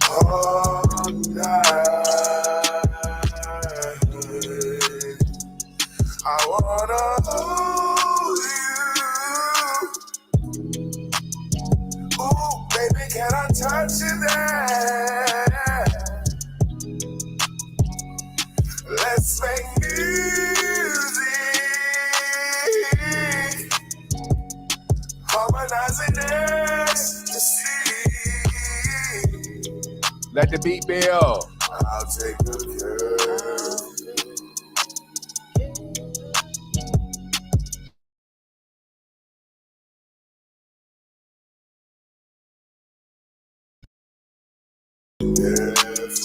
All night, I wanna hold you. Ooh, baby, can I touch you there? Let's make music, harmonizing ecstasy. Let the beat build. I'll take good care of you. Yes.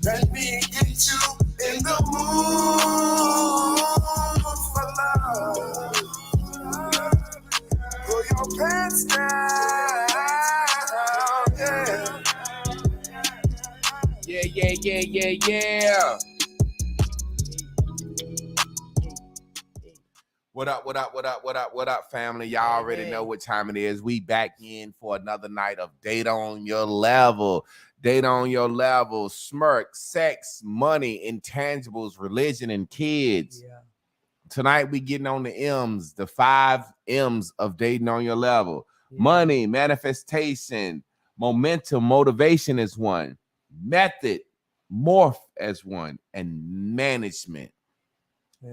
Let me get you in the mood for love. Pull your pants down, yeah. Yeah. What up, family? Y'all already know what time it is. We back in for another night of Data on Your Level. Data on Your Level, smirk, sex, money, intangibles, religion, and kids. Yeah. Tonight we getting on the M's, the 5 M's of dating on your level. Yeah. Money, manifestation, momentum, motivation is one. Method, morph as one, and management.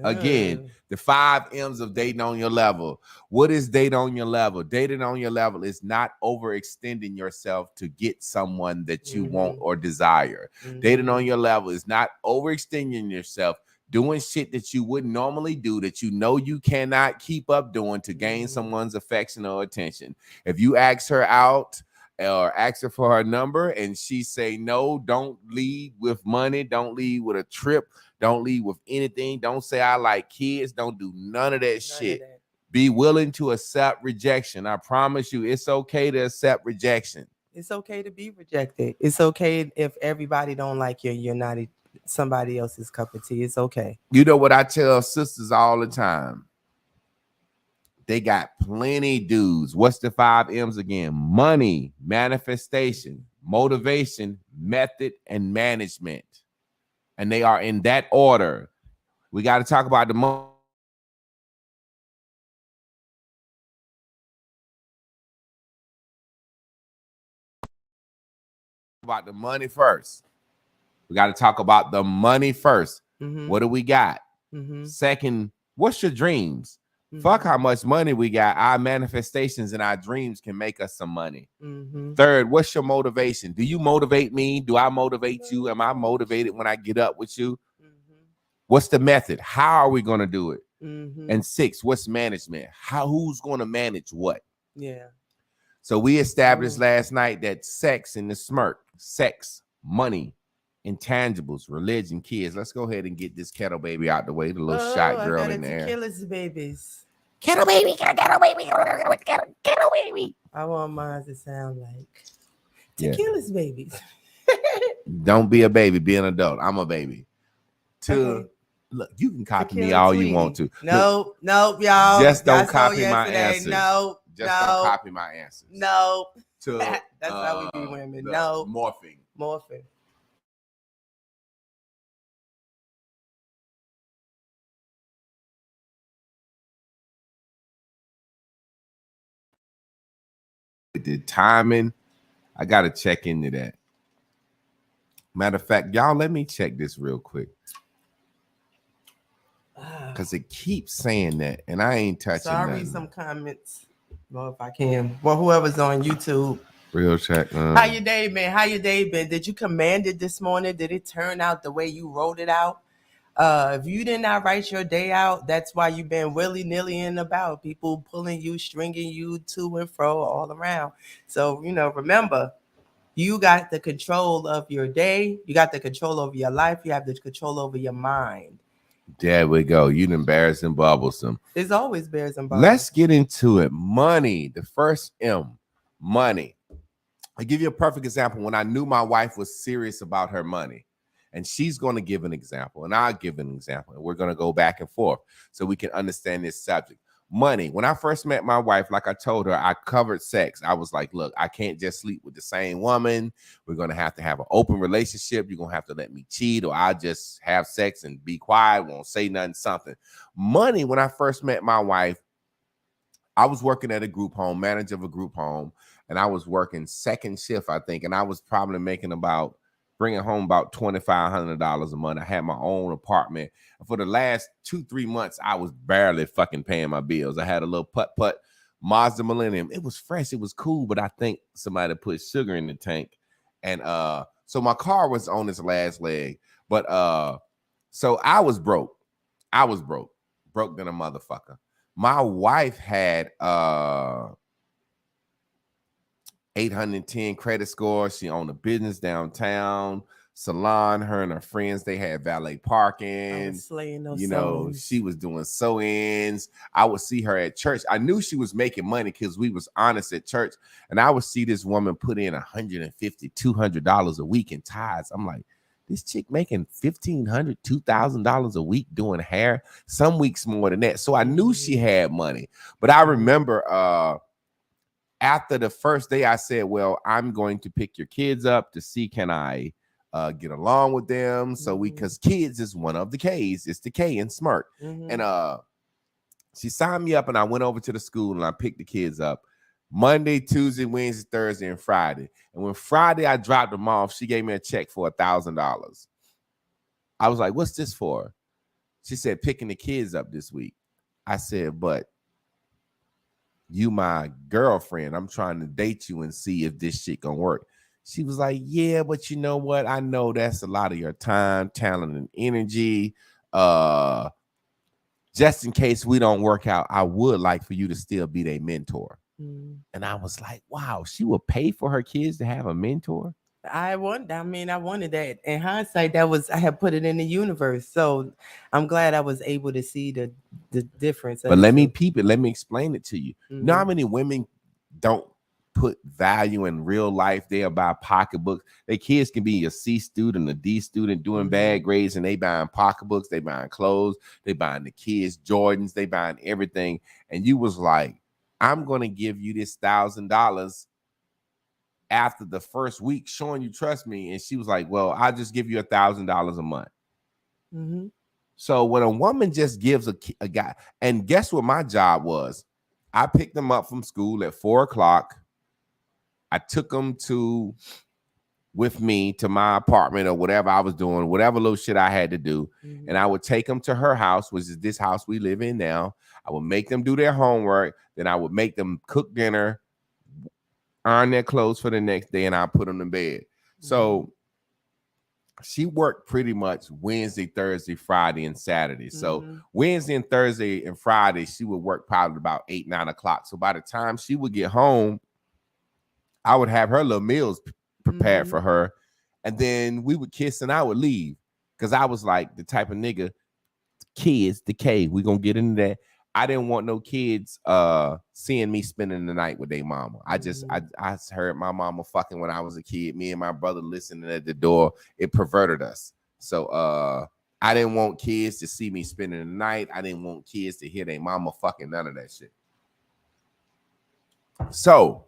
Again, the 5 M's of dating on your level. What is dating on your level? Dating on your level is not overextending yourself to get someone that you want or desire. Dating on your level is not overextending yourself, doing shit that you wouldn't normally do, that you know you cannot keep up doing to gain someone's affection or attention. If you ask her out or ask her for her number and she say no, don't lead with money, don't lead with a trip, don't lead with anything. Don't say I like kids. Don't do none of that shit. Be willing to accept rejection. I promise you, it's okay to accept rejection. It's okay to be rejected. It's okay if everybody don't like you. You're not somebody else's cup of tea. It's okay. You know what I tell sisters all the time? They got plenty dudes. What's the 5 M's again? Money, manifestation, motivation, method, and management. And they are in that order. We got to talk about the money. About the money first. We got to talk about the money first. What do we got? Second, what's your dreams? Fuck how much money we got. Our manifestations and our dreams can make us some money. Third, what's your motivation? Do you motivate me? Do I motivate you? Am I motivated when I get up with you? What's the method? How are we going to do it? And 6, what's management? Who's going to manage what? Yeah. So we established last night that sex in the smirk, sex, money, intangibles, religion, kids. Let's go ahead and get this kettle baby out the way. The little shot girl in there. Tequila's babies. Kettle baby, kettle baby. I want mine to sound like Tequila's babies. Don't be a baby, be an adult. I'm a baby. Look, you can copy me all you want to. Nope, y'all. Just don't copy my answers. Don't copy my answers. No. That's how we be women. No. Morphing. The timing, I got to check into that. Matter of fact, y'all, let me check this real quick. Because it keeps saying that, and I ain't touching Sorry, nothing. some comments Well, if I can. Well, whoever's on YouTube. Real check. How your day been? How your day been? Did you command it this morning? Did it turn out the way you wrote it out? If you did not write your day out, that's why you've been willy-nilly and about. People pulling you, stringing you to and fro all around. So, remember, you got the control of your day. You got the control over your life. You have the control over your mind. There we go. You embarrassing and bubblesome. There's always bears and bubbles. Let's get into it. Money. The first M. Money. I'll give you a perfect example. When I knew my wife was serious about her money, and she's going to give an example, and I'll give an example, and we're going to go back and forth so we can understand this subject. Money. When I first met my wife, like I told her, I covered sex. I was like, look, I can't just sleep with the same woman. We're going to have an open relationship. You're going to have to let me cheat, or I'll just have sex and be quiet, won't say nothing, something. Money. When I first met my wife, I was working at a group home, manager of a group home, and I was working second shift, I think, and I was probably bringing home about $2,500 a month. I had my own apartment. For the last 2-3 months, I was barely fucking paying my bills. I had a little putt Mazda Millennium. It was fresh. It was cool, but I think somebody put sugar in the tank. And so my car was on its last leg. But so I was broke. Broke than a motherfucker. My wife had 810 credit score. She owned a business downtown, salon. Her and her friends, they had valet parking. She was doing sew-ins. I would see her at church. I knew she was making money because we was honest at church. And I would see this woman put in $150, $200 a week in tithes. I'm like, this chick making $1,500, $2,000 a week doing hair, some weeks more than that. So I knew she had money. But I remember after the first day, I said, well, I'm going to pick your kids up to see, can I get along with them? So because kids is one of the K's. It's the K in SMART. And she signed me up, and I went over to the school and I picked the kids up Monday, Tuesday, Wednesday, Thursday, and Friday. And when Friday I dropped them off, she gave me a check for $1,000. I was like, what's this for? She said, picking the kids up this week. I said, but you my girlfriend. I'm trying to date you and see if this shit gonna work. She was like, yeah, but you know what? I know that's a lot of your time, talent, and energy. Just in case we don't work out, I would like for you to still be their mentor. And I was like, wow, she would pay for her kids to have a mentor? I wanted that. In hindsight, I had put it in the universe. So I'm glad I was able to see the difference. But let me peep it. Let me explain it to you. You know how many women don't put value in real life? They buy pocketbooks. Their kids can be a C student, a D student doing bad grades, and they buying pocketbooks, they buying clothes, they buying the kids Jordans, they buying everything. And you was like, I'm going to give you this $1,000 after the first week showing you trust me. And she was like, well, I'll just give you $1,000 a month. So when a woman just gives a guy, and guess what my job was? I picked them up from school at 4:00. I took them with me to my apartment or whatever I was doing, whatever little shit I had to do. And I would take them to her house, which is this house we live in now. I would make them do their homework. Then I would make them cook dinner, iron their clothes for the next day, and I put them to bed. So she worked pretty much Wednesday, Thursday, Friday, and Saturday. So Wednesday and Thursday and Friday, she would work probably about 8, 9 o'clock. So by the time she would get home, I would have her little meals prepared for her. And then we would kiss and I would leave. Because I was like the type of nigga, kids, the K, we're going to get into that. I didn't want no kids seeing me spending the night with their mama. I heard my mama fucking when I was a kid. Me and my brother listening at the door. It perverted us. So I didn't want kids to see me spending the night. I didn't want kids to hear their mama fucking, none of that shit. So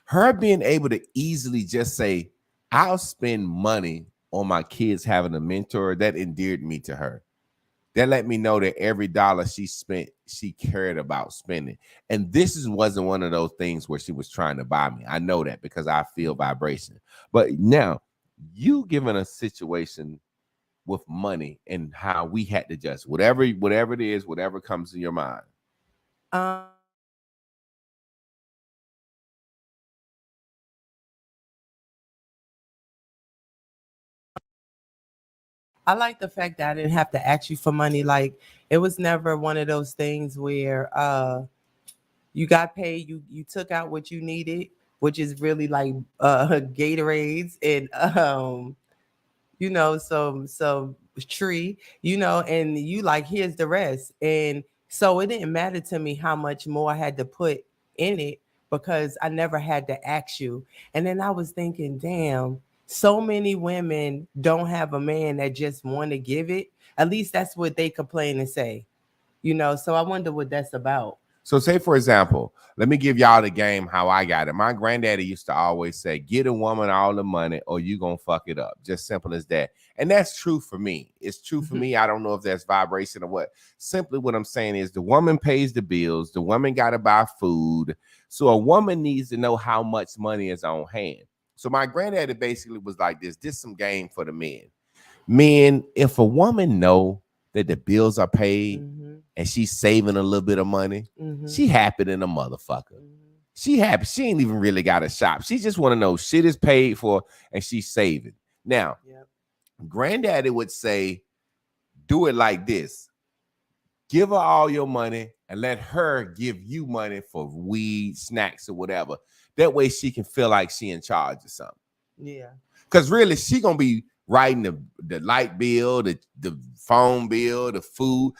her being able to easily just say, I'll spend money on my kids having a mentor, that endeared me to her. That let me know that every dollar she spent, she cared about spending. And this wasn't one of those things where she was trying to buy me. I know that because I feel vibration. But now, you given a situation with money and how we had to just, whatever it is, whatever comes to your mind. I like the fact that I didn't have to ask you for money. Like it was never one of those things where you got paid, you took out what you needed, which is really like Gatorades and some tree, and you like, here's the rest. And so it didn't matter to me how much more I had to put in it because I never had to ask you. And then I was thinking, damn, so many women don't have a man that just want to give it. At least that's what they complain and say, so I wonder what that's about. So say, for example, let me give y'all the game how I got it. My granddaddy used to always say, get a woman all the money or you going to fuck it up. Just simple as that. And that's true for me. It's true for me. I don't know if that's vibration or what. Simply what I'm saying is the woman pays the bills. The woman got to buy food. So a woman needs to know how much money is on hand. So my granddaddy basically was like this some game for the men. Men, if a woman know that the bills are paid, and she's saving a little bit of money, she happy than a motherfucker. She happy. She ain't even really got a shop. She just want to know shit is paid for and she's saving. Now, granddaddy would say, do it like this. Give her all your money and let her give you money for weed, snacks, or whatever. That way she can feel like she in charge of something. Yeah. Because really, she going to be writing the light bill, the phone bill, the food,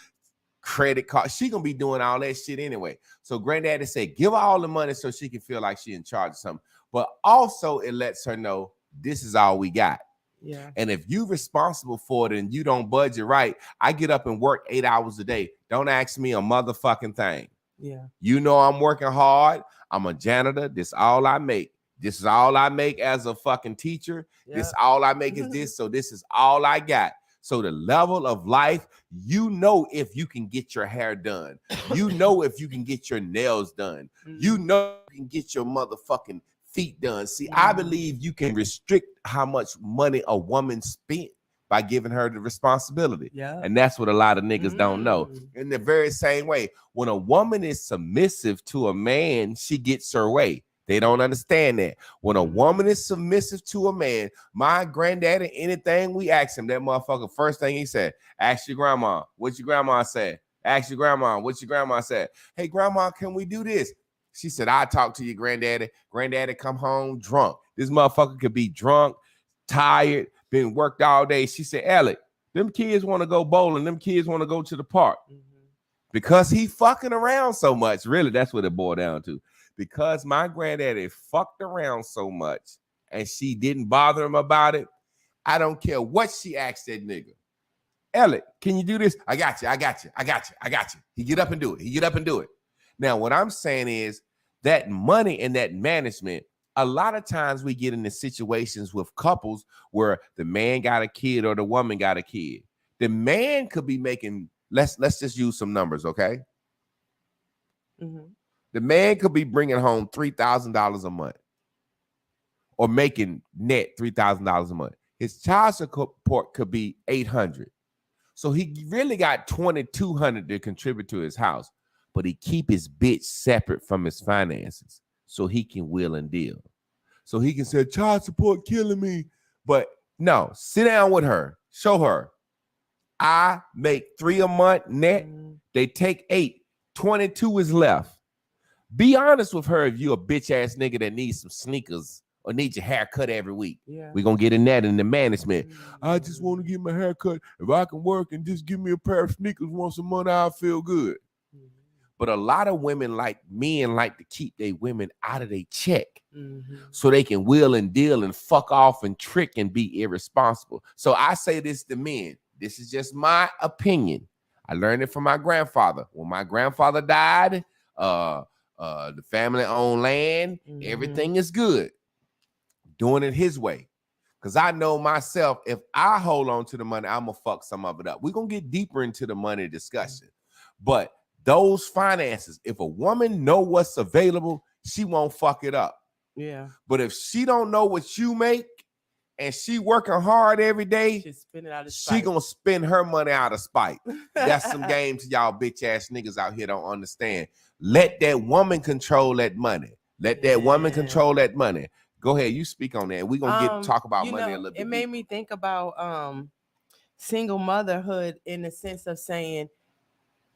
credit card. She gonna be doing all that shit anyway. So granddaddy said, give her all the money so she can feel like she in charge of something. But also it lets her know this is all we got. Yeah. And if you responsible for it and you don't budget right, I get up and work 8 hours a day. Don't ask me a motherfucking thing. Yeah. You know I'm working hard. I'm a janitor. This all I make. This is all I make as a fucking teacher. This all I make is this. So this is all I got. So the level of life, if you can get your hair done, if you can get your nails done, you can get your motherfucking feet done. See, I believe you can restrict how much money a woman spent by giving her the responsibility. Yeah. And that's what a lot of niggas don't know. In the very same way, when a woman is submissive to a man, she gets her way. They don't understand that. When a woman is submissive to a man, my granddaddy, anything we ask him, that motherfucker, first thing he said, ask your grandma. What your grandma said? Ask your grandma. What your grandma said? Hey, grandma, can we do this? She said, I talk to your granddaddy. Granddaddy come home drunk. This motherfucker could be drunk, tired, been worked all day. She said, Alec, them kids want to go bowling. Them kids want to go to the park. Because he fucking around so much. Really, that's what it boiled down to. Because my granddaddy fucked around so much and she didn't bother him about it, I don't care what she asked that nigga. Elliot, can you do this? I got you. He get up and do it. Now, what I'm saying is that money and that management, a lot of times we get into situations with couples where the man got a kid or the woman got a kid. The man could be making, let's just use some numbers, okay? The man could be bringing home $3,000 a month or making net $3,000 a month. His child support could be $800. So he really got $2,200 to contribute to his house, but he keep his bitch separate from his finances so he can wheel and deal. So he can say, child support killing me. But no, sit down with her, show her. I make $3 a month net. They take $8, $22 is left. Be honest with her if you a bitch ass nigga that needs some sneakers or needs your hair cut every week. Yeah. We're going to get in that in the management. I just want to get my hair cut. If I can work and just give me a pair of sneakers once a month, I'll feel good. But a lot of men like to keep their women out of their check so they can wheel and deal and fuck off and trick and be irresponsible. So I say this to men. This is just my opinion. I learned it from my grandfather. When my grandfather died, the family owned land, everything is good. Doing it his way. Because I know myself, if I hold on to the money, I'm going to fuck some of it up. We're going to get deeper into the money discussion. But those finances, if a woman know what's available, she won't fuck it up. Yeah. But if she don't know what you make and she working hard every day, she gonna spend her money out of spite. That's some games y'all bitch ass niggas out here don't understand. Let that woman control that money. Let that woman control that money. Go ahead, you speak on that. We're gonna talk about money a little bit. It made me think about single motherhood in the sense of saying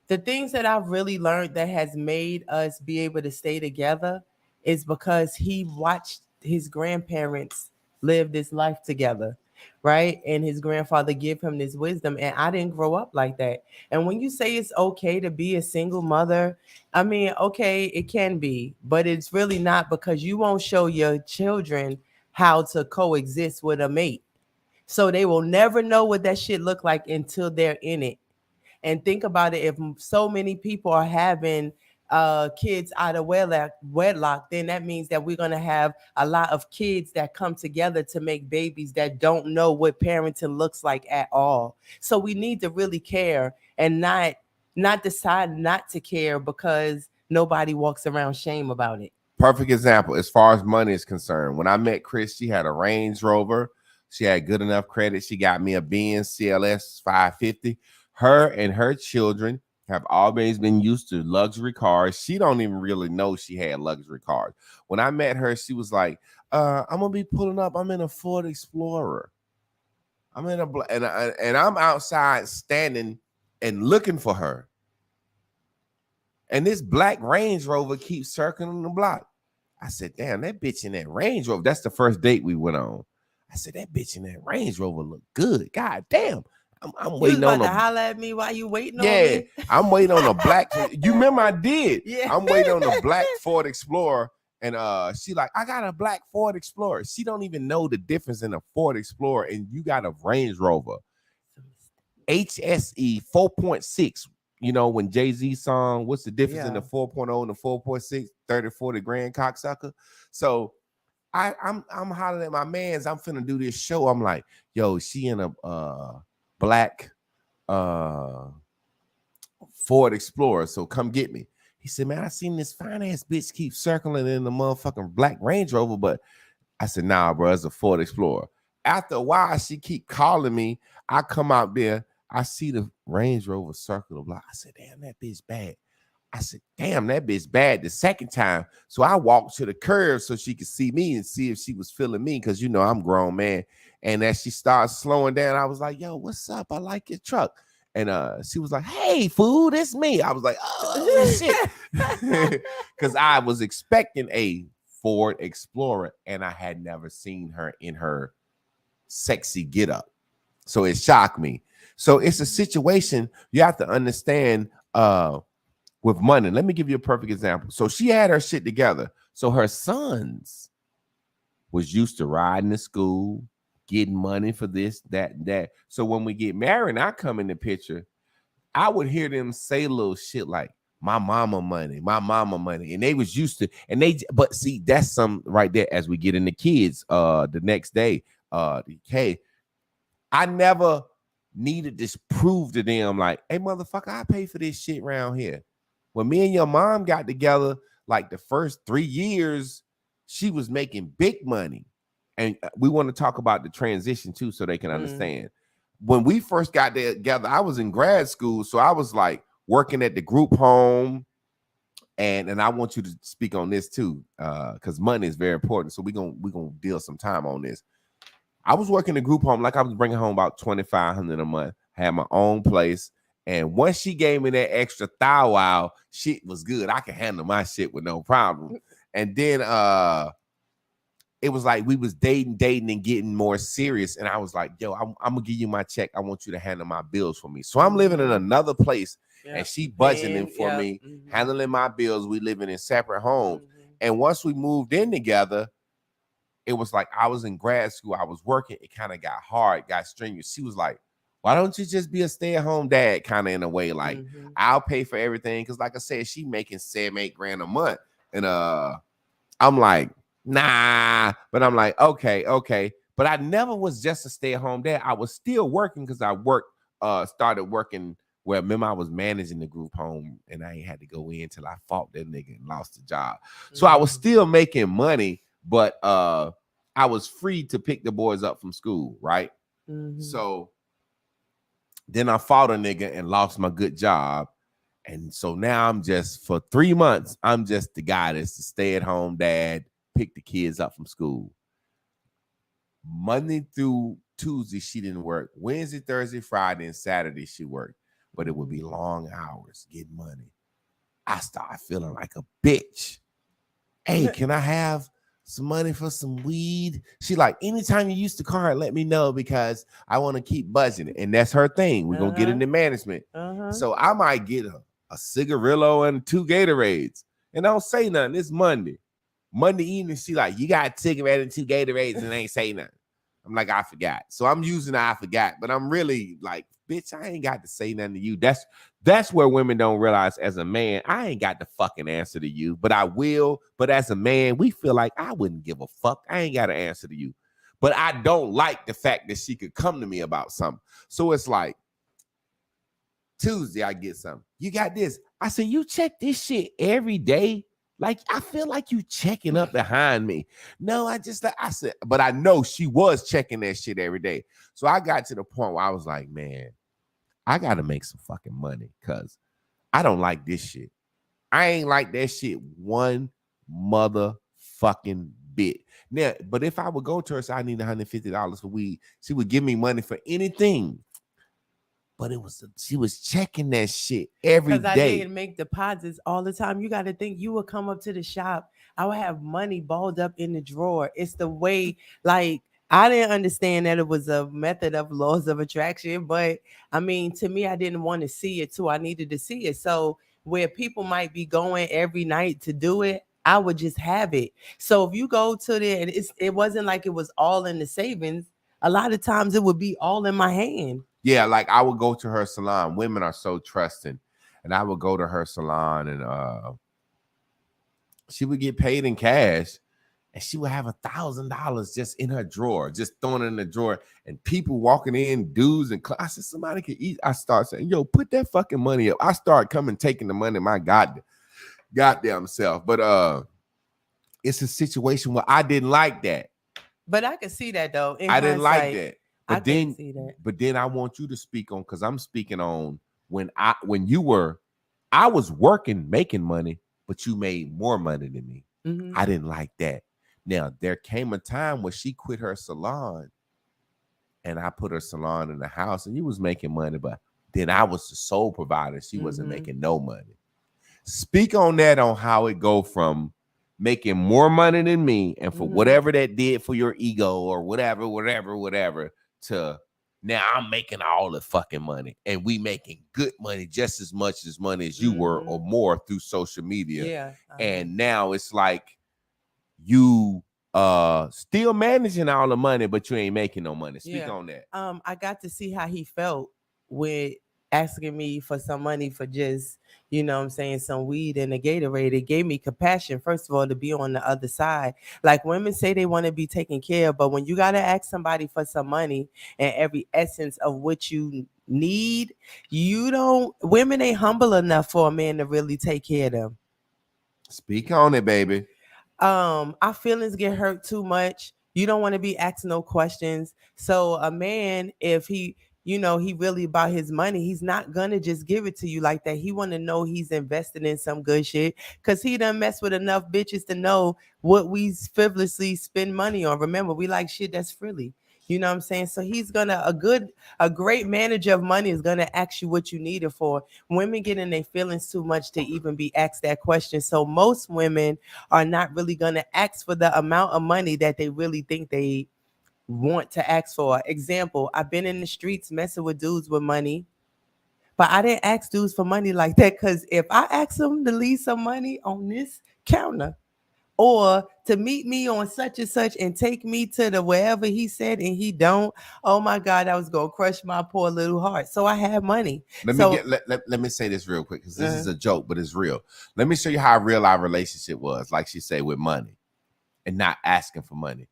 the things that I've really learned that has made us be able to stay together is because he watched his grandparents live this life together, right? And his grandfather give him this wisdom. And I didn't grow up like that. And when you say it's okay to be a single mother, I mean, okay, it can be, but it's really not, because you won't show your children how to coexist with a mate. So they will never know what that shit look like until they're in it. And think about it, if so many people are having kids out of wedlock, then that means that we're going to have a lot of kids that come together to make babies that don't know what parenting looks like at all. So we need to really care and not decide not to care because nobody walks around shame about it. Perfect example as far as money is concerned. When I met Chris, she had a Range Rover. She had good enough credit. She got me a Benz CLS 550. Her and her children have always been used to luxury cars. She don't even really know she had luxury cars. When I met her, she was like, I'm gonna be pulling up. I'm in a Ford Explorer. I'm in a and I'm outside standing and looking for her. And this black Range Rover keeps circling the block. I said, damn, that bitch in that Range Rover. That's the first date we went on. I said, that bitch in that Range Rover look good. God damn. I'm waiting on to holler at me while you waiting on me. I'm waiting on a black. You remember I did. Yeah. I'm waiting on a black Ford Explorer. And she like, I got a black Ford Explorer. She don't even know the difference in a Ford Explorer and you got a Range Rover. HSE 4.6. You know, when Jay-Z song, what's the difference in the 4.0 and the 4.6? 30, 40 grand cocksucker. So I'm hollering at my mans. I'm finna do this show. I'm like, yo, she in a black Ford Explorer, so come get me. He said, man, I seen this fine ass bitch keep circling in the motherfucking black Range Rover, but I said, nah, bro, it's a Ford Explorer. After a while, she keep calling me. I come out there, I see the Range Rover circle the block. I said, damn, that bitch bad. I said, damn, that bitch bad the second time. So I walked to the curb so she could see me and see if she was feeling me, because, you know, I'm a grown man. And as she started slowing down, I was like, yo, what's up? I like your truck. And she was like, hey, fool, it's me. I was like, oh, shit. Because I was expecting a Ford Explorer, and I had never seen her in her sexy get up. So it shocked me. So it's a situation you have to understand with money. Let me give you a perfect example. So she had her shit together. So her sons was used to riding to school, getting money for this, that, and that. So when we get married and I come in the picture, I would hear them say little shit like, my mama money. And they was used to, but see, that's some right there as we get into kids the next day. Hey, I never needed to prove to them like, hey, motherfucker, I pay for this shit around here. When me and your mom got together, like the first 3 years, she was making big money. And we want to talk about the transition too, so they can understand. When we first got together, I was in grad school. So I was like working at the group home. And I want you to speak on this too, because money is very important. So we're gonna deal some time on this. I was working the group home, like I was bringing home about $2,500 a month. I had my own place. And once she gave me that extra thou wow, shit was good. I could handle my shit with no problem. And then it was like we was dating and getting more serious. And I was like, yo, I'm gonna give you my check. I want you to handle my bills for me. So I'm living in another place, and she budgeting for me, handling my bills. We living in separate homes. And once we moved in together, it was like I was in grad school. I was working. It kind of got hard, got strenuous. She was like, why don't you just be a stay-at-home dad, kind of in a way, like I'll pay for everything. Because like I said, she making 7-8 grand a month. And I'm like, nah. But I'm like, okay. But I never was just a stay-at-home dad. I was still working because I started working where, remember, I was managing the group home and I ain't had to go in till I fought that nigga and lost the job. So I was still making money, but I was free to pick the boys up from school, right? So then I fought a nigga and lost my good job. And so now I'm just, for 3 months, I'm just the guy that's the stay-at-home dad, pick the kids up from school. Monday through Tuesday she didn't work. Wednesday, Thursday, Friday, and Saturday she worked. But it would be long hours, get money. I started feeling like a bitch. Hey, can I have some money for some weed? She like, anytime you use the card, let me know because I want to keep budgeting. And that's her thing. We're going to get into management. So I might get a cigarillo and 2 Gatorades. And I don't say nothing. It's Monday. Monday evening, she like, you got a cigarette and 2 Gatorades and ain't say nothing. I'm like, I forgot. So I'm using I forgot. But I'm really like, bitch, I ain't got to say nothing to you. That's where women don't realize as a man, I ain't got the fucking answer to you, but I will. But as a man, we feel like I wouldn't give a fuck. I ain't got an answer to you. But I don't like the fact that she could come to me about something. So it's like, Tuesday, I get something. You got this. I said, you check this shit every day? Like, I feel like you checking up behind me. No, I said, but I know she was checking that shit every day. So I got to the point where I was like, man, I got to make some fucking money because I don't like this shit. I ain't like that shit one motherfucking bit. Now, but if I would go to her, say I need $150 for weed, she would give me money for anything. But she was checking that shit every day. Because I didn't make deposits all the time. You got to think you would come up to the shop. I would have money balled up in the drawer. It's the way, like, I didn't understand that it was a method of laws of attraction. But I mean, to me, I didn't want to see it too. I needed to see it. So where people might be going every night to do it, I would just have it. So if you go to there, it wasn't like it was all in the savings. A lot of times it would be all in my hand. Yeah, like I would go to her salon. Women are so trusting. And I would go to her salon and she would get paid in cash and she would have $1,000 just in her drawer, just throwing it in the drawer. And people walking in, dudes and I said, somebody could eat. I start saying, yo, put that fucking money up. I start coming, taking the money, my goddamn self. But it's a situation where I didn't like that. But I could see that though. I didn't like that. But then I want you to speak on, because I'm speaking on when I was working, making money, but you made more money than me. Mm-hmm. I didn't like that. Now, there came a time where she quit her salon and I put her salon in the house and you was making money, but then I was the sole provider. She wasn't making no money. Speak on that, on how it go from making more money than me and for whatever that did for your ego or whatever, to now I'm making all the fucking money and we making good money, just as much as money as you were or more through social media. Yeah. And now it's like you still managing all the money, but you ain't making no money. Speak on that. I got to see how he felt with asking me for some money for just, you know what I'm saying, some weed and a Gatorade. It gave me compassion, first of all, to be on the other side. Like, women say they want to be taken care of, but when you got to ask somebody for some money and every essence of what you need, women ain't humble enough for a man to really take care of them. Speak on it, baby. Our feelings get hurt too much. You don't want to be asked no questions. So a man, if he really about his money, he's not gonna just give it to you like that. He want to know he's invested in some good shit, because he done mess with enough bitches to know what we frivolously spend money on. Remember, we like shit that's frilly. You know what I'm saying? So he's a great manager of money is gonna ask you what you need it for. Women get in their feelings too much to even be asked that question. So most women are not really gonna ask for the amount of money that they really think they want to ask for. Example, I've been in the streets messing with dudes with money, but I didn't ask dudes for money like that, because if I ask them to leave some money on this counter or to meet me on such and such and take me to the wherever he said and he don't, oh my God, I was gonna crush my poor little heart. So I have money. Let me say this real quick, because this is a joke, but it's real. Let me show you how real our relationship was, like she said, with money and not asking for money.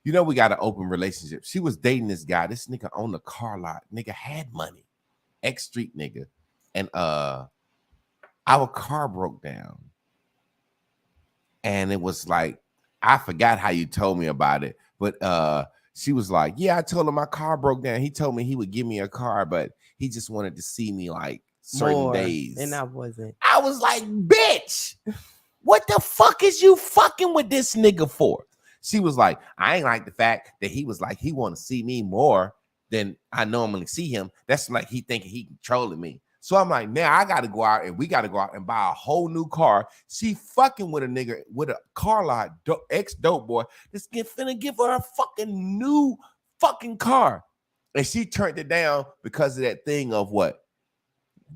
You know, we got an open relationship. She was dating this guy. This nigga owned a car lot. Nigga had money. Ex-street nigga. And our car broke down. And it was like, I forgot how you told me about it. But she was like, yeah, I told him my car broke down. He told me he would give me a car, but he just wanted to see me like certain days. And I wasn't. I was like, bitch, what the fuck is you fucking with this nigga for? She was like, I ain't like the fact that he was like, he want to see me more than I normally see him. That's like he thinking he controlling me. So I'm like, now I got to go out and we got to go out and buy a whole new car. She fucking with a nigga with a car lot, ex-dope boy, that's finna give her a fucking new fucking car. And she turned it down because of that thing of what?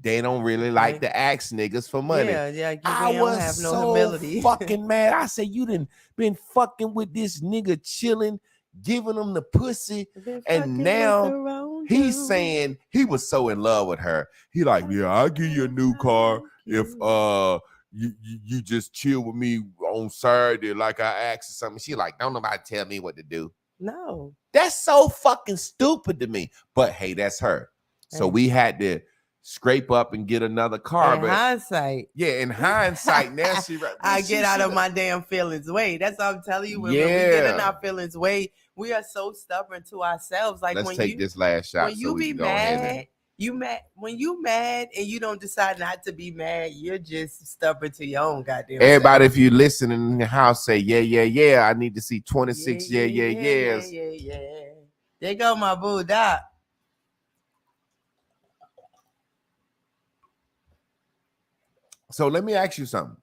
They don't really like to ask niggas for money. Yeah, I don't was have no so humility. fucking mad. I said, you done been fucking with this nigga, chilling, giving him the pussy, and now he's saying he was so in love with her. He like, yeah, I'll give you a new car if you just chill with me on Saturday like I asked or something. She like, don't nobody tell me what to do. No. That's so fucking stupid to me. But hey, that's her. So we had to scrape up and get another car. In hindsight. Yeah, in hindsight, now I get out of my damn feelings way. That's what I'm telling you. When we get in our feelings way, we are so stubborn to ourselves. Like let's take this last shot. When you be mad, when you mad and you don't decide not to be mad, you're just stubborn to your own goddamn everybody self. If you listening in the house, say yeah. I need to see 26 years. Yeah. There go my boo doc. So let me ask you something,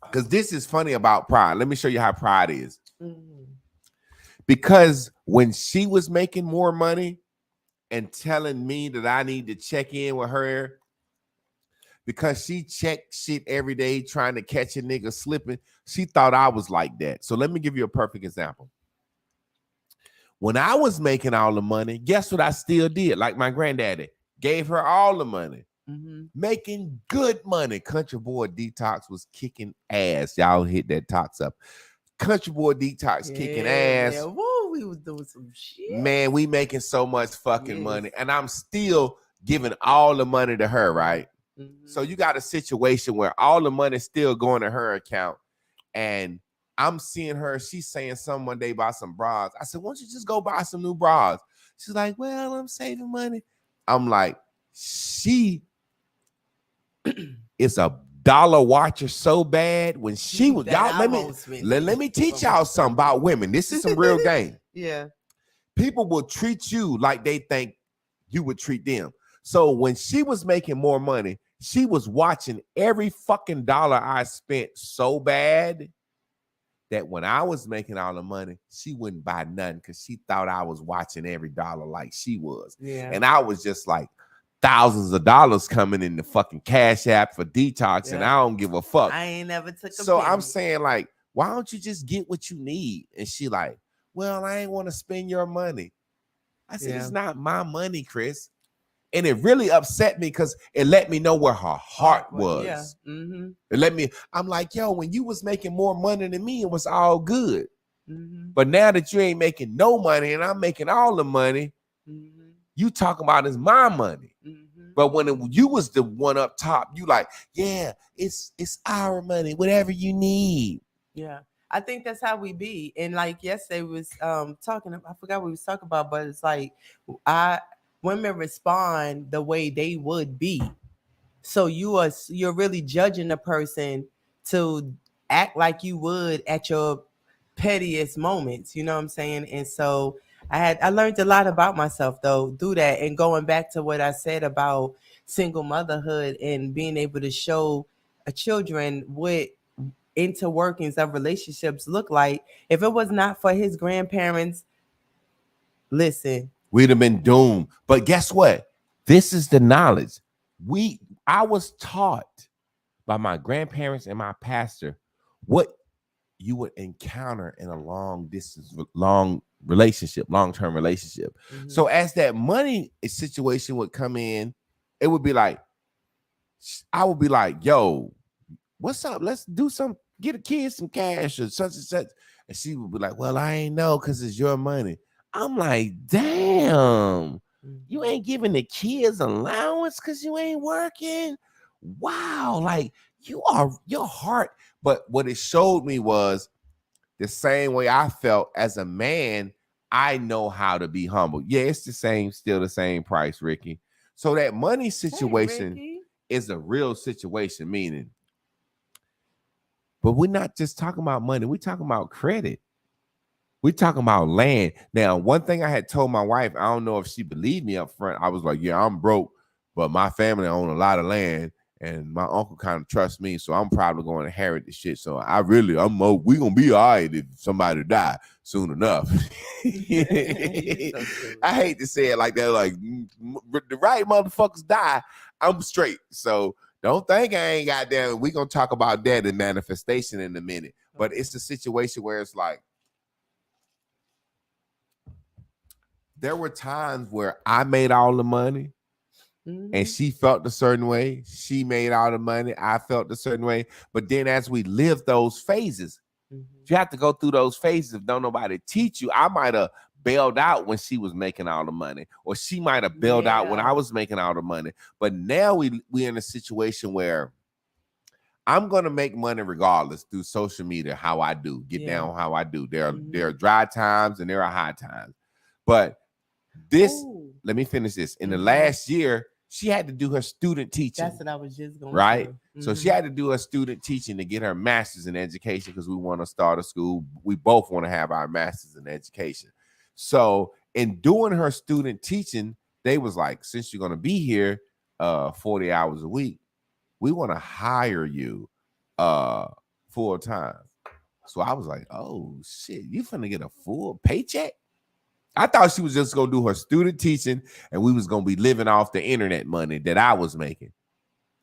because this is funny about Pride. Let me show you how Pride is. Mm-hmm. Because when she was making more money and telling me that I need to check in with her, because she checked shit every day trying to catch a nigga slipping, she thought I was like that. So let me give you a perfect example. When I was making all the money, guess what I still did? Like my granddaddy, gave her all the money. Mm-hmm. Making good money. Country Boy Detox was kicking ass. Y'all hit that tox up. Country Boy Detox kicking ass. Yeah. Woo, we was doing some shit. Man, we making so much fucking money. And I'm still giving all the money to her, right? Mm-hmm. So you got a situation where all the money's still going to her account. And I'm seeing her, she's saying something one day about some bras. I said, why don't you just go buy some new bras? She's like, well, I'm saving money. I'm like, she is a dollar watcher so bad when she was y'all. Let me teach y'all something about women. This is some real game. Yeah. People will treat you like they think you would treat them. So when she was making more money, she was watching every fucking dollar I spent so bad that when I was making all the money, she wouldn't buy nothing because she thought I was watching every dollar like she was. Yeah. And I was just like, thousands of dollars coming in the fucking Cash App for Detox, and I don't give a fuck. I ain't never took a So penny. I'm saying, like, why don't you just get what you need? And she like, well, I ain't want to spend your money. I said, it's not my money, Chris. And it really upset me because it let me know where her heart was. Yeah. Mm-hmm. It let me, I'm like, yo, when you was making more money than me, it was all good. Mm-hmm. But now that you ain't making no money and I'm making all the money, you talking about is my money. Mm-hmm. But when you was the one up top, you like, yeah, it's our money, whatever you need. Yeah. I think that's how we be. And like yesterday we was talking, I forgot what we was talking about, but it's like women respond the way they would be. So you're really judging the person to act like you would at your pettiest moments, you know what I'm saying? And so I learned a lot about myself though, through that, and going back to what I said about single motherhood and being able to show children what interworkings of relationships look like. If it was not for his grandparents, listen, we'd have been doomed. But guess what? This is the knowledge. I was taught by my grandparents and my pastor what you would encounter in a long-term relationship. Mm-hmm. So as that money situation would come in, it would be like, I would be like, yo, what's up? Let's do some, get a kid some cash or such and such. And she would be like, well, I ain't know because it's your money. I'm like, damn, you ain't giving the kids allowance because you ain't working. Wow, like your heart. But what it showed me was the same way I felt as a man. I know how to be humble. Yeah, it's still the same price, Ricky. So that money situation is a real situation, meaning. But we're not just talking about money. We're talking about credit. We talking about land. Now, one thing I had told my wife, I don't know if she believed me up front. I was like, yeah, I'm broke, but my family own a lot of land, and my uncle kind of trusts me, so I'm probably going to inherit the shit. So we gonna be all right if somebody die soon enough. I hate to say it like that. Like the right motherfuckers die, I'm straight. So don't think I ain't goddamn. We gonna talk about that in manifestation in a minute. But it's a situation where it's like, there were times where I made all the money and she felt a certain way. She made all the money. I felt a certain way. But then as we live those phases, you have to go through those phases. If don't nobody teach you, I might have bailed out when she was making all the money, or she might have bailed out when I was making all the money. But now we in a situation where I'm gonna make money regardless through social media, how I do, get down how I do. There are dry times and there are high times. But let me finish this. In the last year, she had to do her student teaching. That's what I was just going to say. So she had to do her student teaching to get her master's in education because we want to start a school. We both want to have our master's in education. So in doing her student teaching, they was like, since you're going to be here 40 hours a week, we want to hire you full time. So I was like, oh shit, you finna get a full paycheck? I thought she was just gonna do her student teaching and we was gonna be living off the internet money that I was making.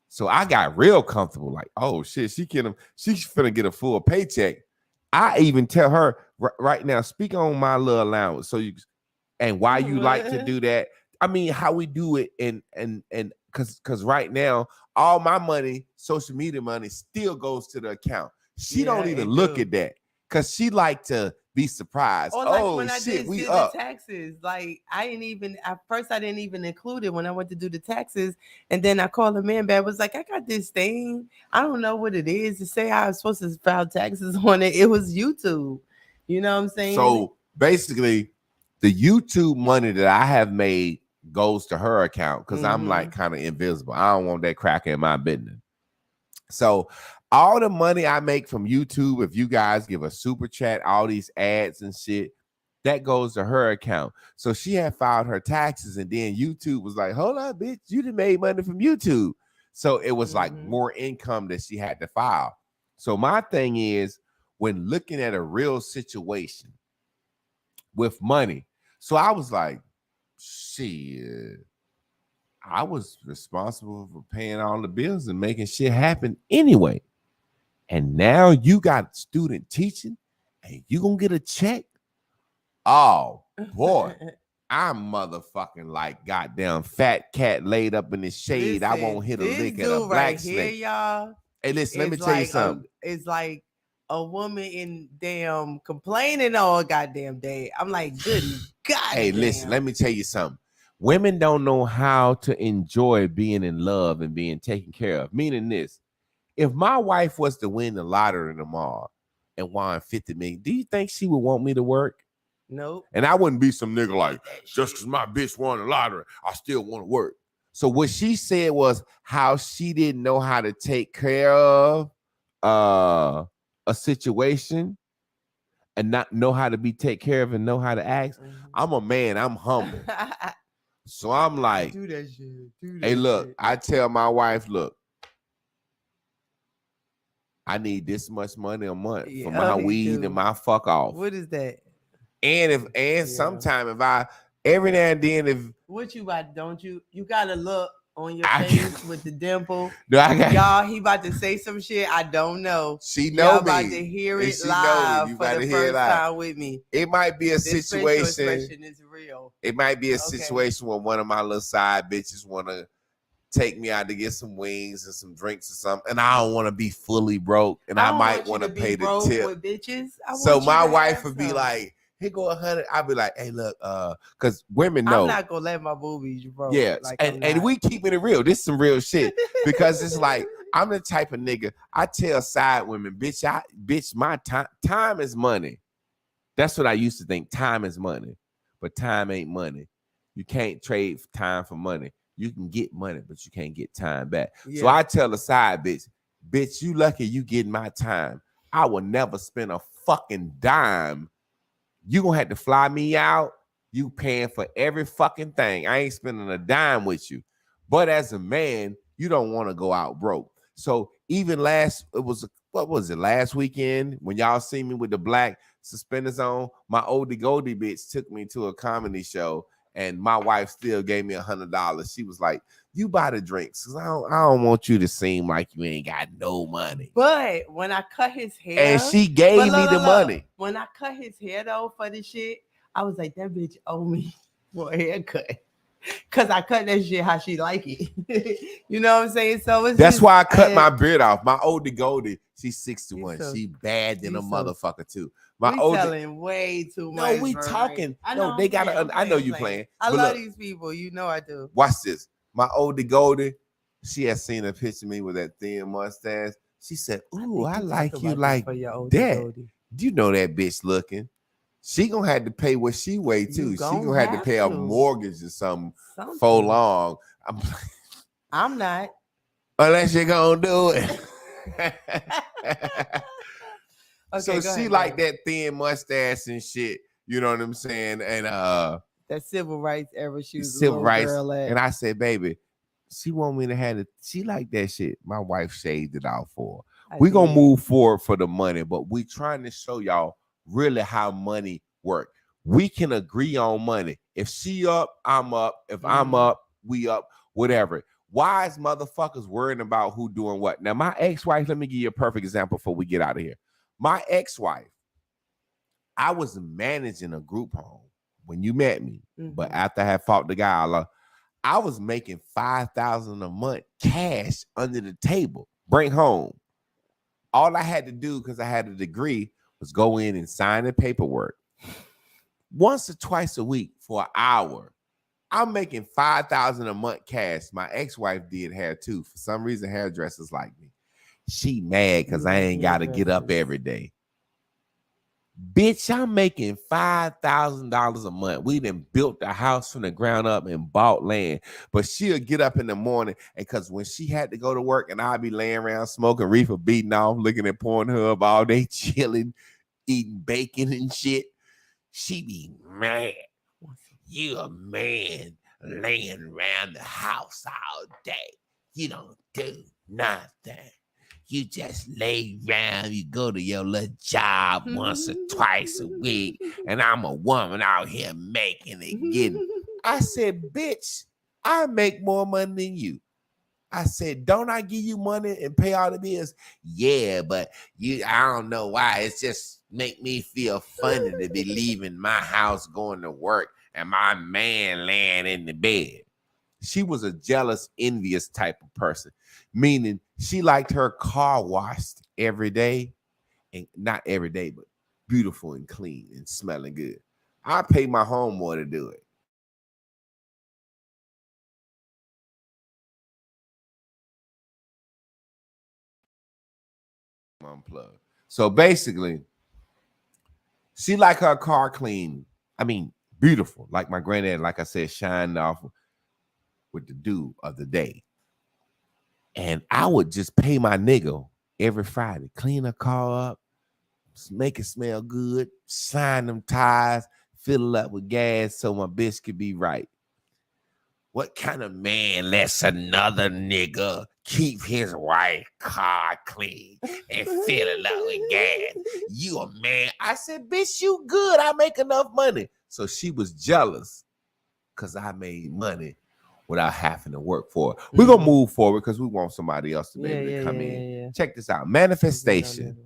So I got real comfortable, like, oh shit, she's finna get a full paycheck. I even tell her right now, speak on my little allowance. So and why you like to do that. I mean, how we do it, and because right now, all my money, social media money, still goes to the account. She don't even look at that because she like to be surprised. Or like when I did the taxes, like I didn't even include it when I went to do the taxes, and then I called the man back. Was like, I got this thing. I don't know what it is to say I was supposed to file taxes on it. It was YouTube. You know what I'm saying? So basically, the YouTube money that I have made goes to her account because I'm like kind of invisible. I don't want that cracker in my business. So all the money I make from YouTube, if you guys give a super chat, all these ads and shit, that goes to her account. So she had filed her taxes, and then YouTube was like, hold on, bitch, you done made money from YouTube. So it was like more income that she had to file. So my thing is, when looking at a real situation with money, so I was like, shit, I was responsible for paying all the bills and making shit happen anyway. And now you got student teaching and you gonna get a check? Oh boy, I'm motherfucking like goddamn fat cat laid up in the shade. Listen, I won't hit a lick at a black right snake. Here, y'all. Hey, listen, let me tell you something. It's like a woman in damn complaining all goddamn day. I'm like, good God. Hey, listen, let me tell you something. Women don't know how to enjoy being in love and being taken care of. Meaning this, if my wife was to win the lottery tomorrow and won 50 million, do you think she would want me to work? Nope. And I wouldn't be some nigga like, just because my bitch won the lottery, I still want to work. So what she said was how she didn't know how to take care of a situation and not know how to be take care of and know how to ask. I'm a man. I'm humble. So I'm like, do that shit. Hey, look, I tell my wife, look, I need this much money a month for my weed and my fuck off. What is that? And sometime if I every now and then if what you about, don't you got a look on your face with the dimple. No, y'all, he about to say some shit I don't know. She know y'all me. About to hear it live for the first time with me. It might be a this situation. Is real. It might be a situation where one of my little side bitches want to take me out to get some wings and some drinks or something, and I don't want to be fully broke, and I might want to pay the tip. With bitches. So my wife would be like, "Here go 100." I'd be like, "Hey, look, because women know I'm not gonna let my boobies broke." Yeah, like, and we keeping it real. This is some real shit because it's like I'm the type of nigga. I tell side women, bitch, my time is money. That's what I used to think. Time is money, but time ain't money. You can't trade time for money. You can get money, but you can't get time back. Yeah. So I tell a side bitch, you lucky you getting my time. I will never spend a fucking dime You gonna have to fly me out. You paying for every fucking thing. I ain't spending a dime with you. But as a man, you don't want to go out broke. So even last weekend when y'all see me with the black suspenders on, my oldie goldie bitch took me to a comedy show and my wife still gave me $100. She was like, you buy the drinks because I don't want you to seem like you ain't got no money. But when I cut his hair, And she gave me the money. When I cut his hair though for the shit, I was like, that bitch owe me for a haircut. Cause I cut that shit how she like it. You know what I'm saying? So that's why I cut my beard off. My oldie goldie, she's 61. So, she bad than a motherfucker too. We telling way too much. No, we talking. No, they gotta. I know you playing. I love these people. You know I do. Watch this. My oldie goldie, she has seen a picture of me with that thin mustache. She said, "Ooh, I like you like that." Do you know that bitch looking? She gonna have to pay what she weigh too. She gonna have to pay a mortgage or something for long. I'm not. Unless you're gonna do it. Okay, so she ahead, like that thin mustache and shit. You know what I'm saying? And that civil rights era shoes. Civil rights. And I said, baby, she want me to have it. She like that shit. My wife shaved it out for her. We gonna move forward for the money, but we trying to show y'all really how money work. We can agree on money. If she up, I'm up. If I'm up, we up. Whatever. Why is motherfuckers worrying about who doing what? Now, my ex-wife, let me give you a perfect example before we get out of here. My ex-wife, I was managing a group home when you met me, but after I had fought the guy, I was making $5,000 a month cash under the table, bring home. All I had to do, because I had a degree, was go in and sign the paperwork. Once or twice a week for an hour. I'm making $5,000 a month cash. My ex-wife did hair too. For some reason, hairdressers like me. She mad because I ain't got to get up every day. Bitch, I'm making $5,000 a month. We done built the house from the ground up and bought land. But she'll get up in the morning, and because when she had to go to work and I'll be laying around smoking reefer, beating off, looking at Pornhub all day, chilling, eating bacon and shit, she be mad. You a man laying around the house all day. You don't do nothing. You just lay around, you go to your little job once or twice a week, and I'm a woman out here making and getting. I said, bitch, I make more money than you. I said, don't I give you money and pay all the bills? Yeah, but I don't know why. It's just make me feel funny to be leaving my house going to work and my man laying in the bed. She was a jealous, envious type of person, meaning she liked her car washed every day, and not every day, but beautiful and clean and smelling good. I pay my homeboy to do it. Unplugged. So basically, she like her car clean. I mean, beautiful. Like my granddad, like I said, shined off with the dew of the day. And I would just pay my nigga every Friday, clean her car up, make it smell good, shine them tires, fill it up with gas so my bitch could be right. What kind of man lets another nigga keep his wife car clean and fill it up with gas? You a man. I said, bitch, you good. I make enough money. So she was jealous because I made money without having to work for it. We're going to move forward because we want somebody else to be able to come in. Yeah. Check this out. Manifestation.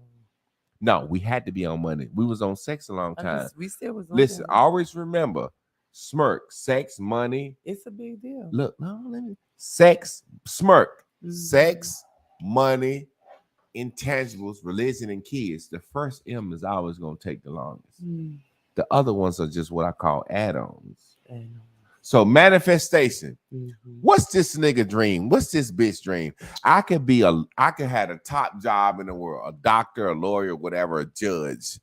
No, we had to be on money. We was on sex a long time. We still was on Listen, always remember, smirk, sex, money. It's a big deal. Look, no, let me. Sex, smirk, sex, money, intangibles, religion, and kids. The first M is always going to take the longest. The other ones are just what I call add-ons. So manifestation. What's this nigga dream? What's this bitch dream? I could have a top job in the world, a doctor, a lawyer, whatever, a judge.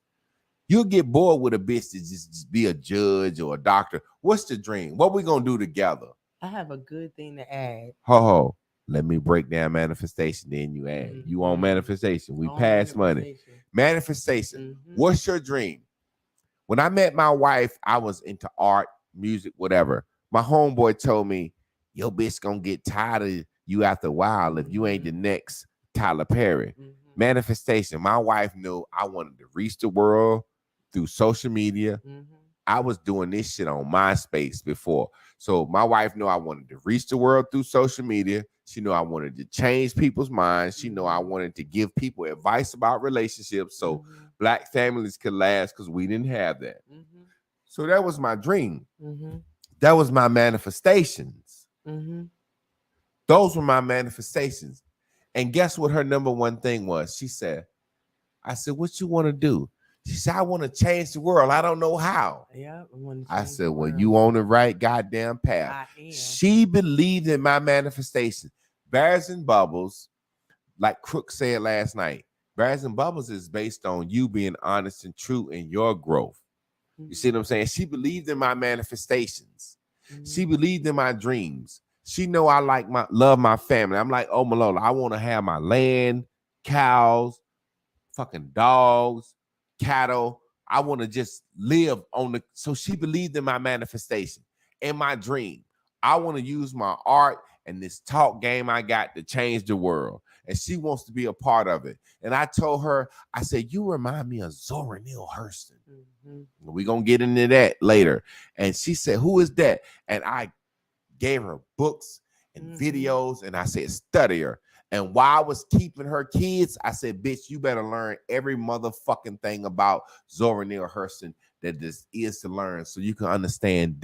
You'll get bored with a bitch to just be a judge or a doctor. What's the dream? What we gonna do together? I have a good thing to add. Ho. Let me break down manifestation. Then you add. You on manifestation. We pass money. Manifestation. What's your dream? When I met my wife, I was into art, music, whatever. My homeboy told me, "Yo, bitch, gonna get tired of you after a while if you ain't the next Tyler Perry." Manifestation. My wife knew I wanted to reach the world through social media. I was doing this shit on MySpace before. So my wife knew I wanted to reach the world through social media. She knew I wanted to change people's minds. She knew I wanted to give people advice about relationships so Black families could last, because we didn't have that. So that was my dream. That was my manifestations. Those were my manifestations. And guess what her number one thing was? She said, I said, what you want to do? She said, I want to change the world. I don't know how. Yeah, I said, well, you on the right goddamn path. I am. She believed in my manifestation. Bears and Bubbles, like Crook said last night, Bears and Bubbles is based on you being honest and true in your growth. You see what I'm saying? She believed in my manifestations. She believed in my dreams. She know I love my family. I'm like, oh, Malola, I want to have my land, cows, fucking dogs, cattle. I want to just live on the. So she believed in my manifestation and my dream. I want to use my art and this talk game I got to change the world. And she wants to be a part of it. And I told her, I said, you remind me of Zora Neale Hurston. We're going to get into that later. And she said, who is that? And I gave her books and videos, and I said, study her. And while I was keeping her kids, I said, bitch, you better learn every motherfucking thing about Zora Neale Hurston that this is to learn, so you can understand.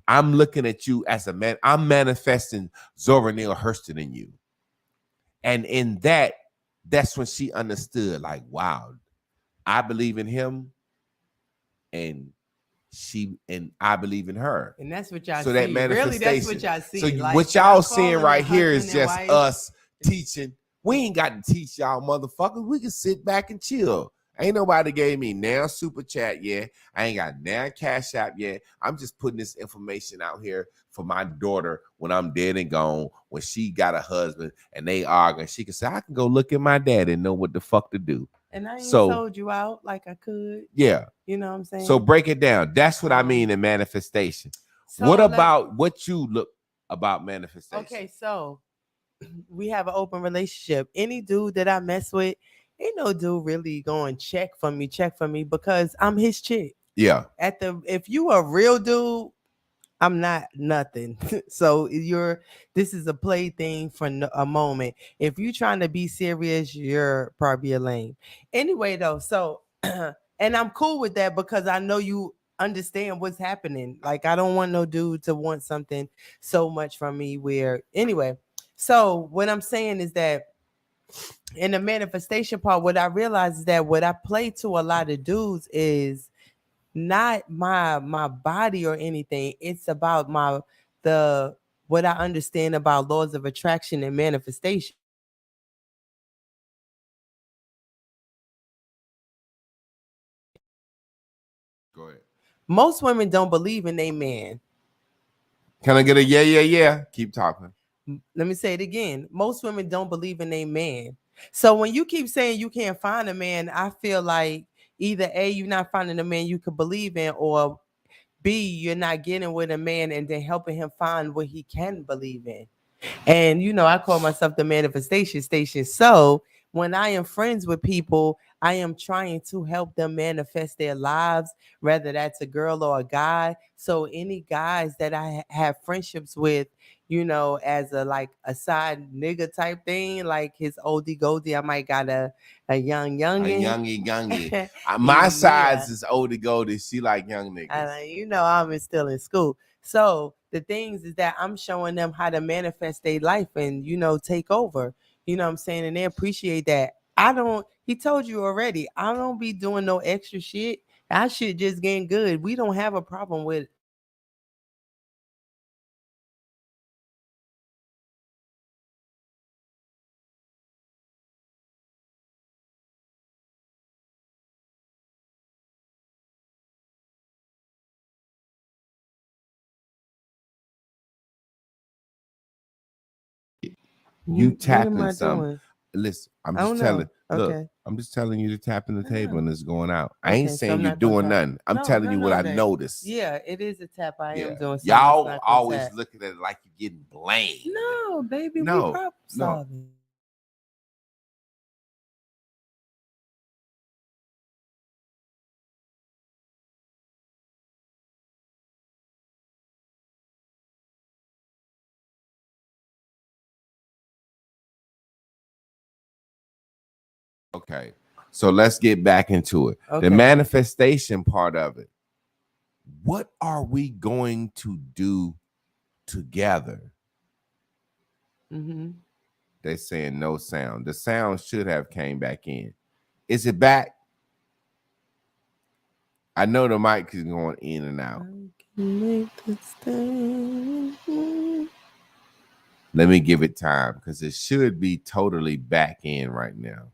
I'm looking at you as a man. I'm manifesting Zora Neale Hurston in you. And in that's when she understood, like, wow, I believe in him, and I believe in her. And that's what y'all so see. that manifestation. Really, that's what y'all see. So like, what y'all seeing right here is just wife. us teaching. We ain't got to teach y'all motherfuckers. We can sit back and chill. Ain't nobody gave me now super chat yet. I ain't got now Cash App yet. I'm just putting this information out here for my daughter when I'm dead and gone, when she got a husband and they argue, she can say, I can go look at my dad and know what the fuck to do. And I ain't sold you out like I could. Yeah. You know what I'm saying? So break it down. That's what I mean in manifestation. So what about what you look about manifestation? Okay, so we have an open relationship. Any dude that I mess with, ain't no dude really going check for me because I'm his chick. Yeah. If you a real dude, I'm not nothing. So this is a plaything for a moment. If you trying to be serious, you're probably a lame. Anyway, though, so and I'm cool with that because I know you understand what's happening. Like, I don't want no dude to want something so much from me anyway. So what I'm saying is that in the manifestation part, what I realize is that what I play to a lot of dudes is not my body or anything. It's about what I understand about laws of attraction and manifestation. Go ahead. Most women don't believe in a man. Can I get a yeah? Keep talking. Let me say it again. Most women don't believe in a man. So when you keep saying you can't find a man, I feel like either A, you're not finding a man you could believe in, or B, you're not getting with a man and then helping him find what he can believe in. And I call myself the manifestation station. So when I am friends with people, I am trying to help them manifest their lives, whether that's a girl or a guy. So any guys that I have friendships with, as a side nigga type thing, like his oldie goldie, I might got a youngin. A youngie. My size is oldie goldie. She like young niggas. I'm still in school. So the things is that I'm showing them how to manifest their life and, take over. You know what I'm saying? And they appreciate that. He told you already, I don't be doing no extra shit. I shit just getting good. We don't have a problem with You tackling something. Listen, I'm just telling. Look, Okay. I'm just telling you to tap in the table Oh. and it's going out. I Okay, ain't so saying I'm you're not gonna doing tap. nothing. I'm No, telling no, you no, what I that- noticed. Yeah, it is a tap. I Yeah. am doing something. Y'all that's not gonna always tap. looking at it like you're getting blamed. No, baby, No, we problem no. solving. Okay. So let's get back into it. Okay. The manifestation part of it. What are we going to do together? Mm-hmm. They're saying no sound. The sound should have came back in. Is it back? I know the mic is going in and out. Let me give it time because it should be totally back in right now.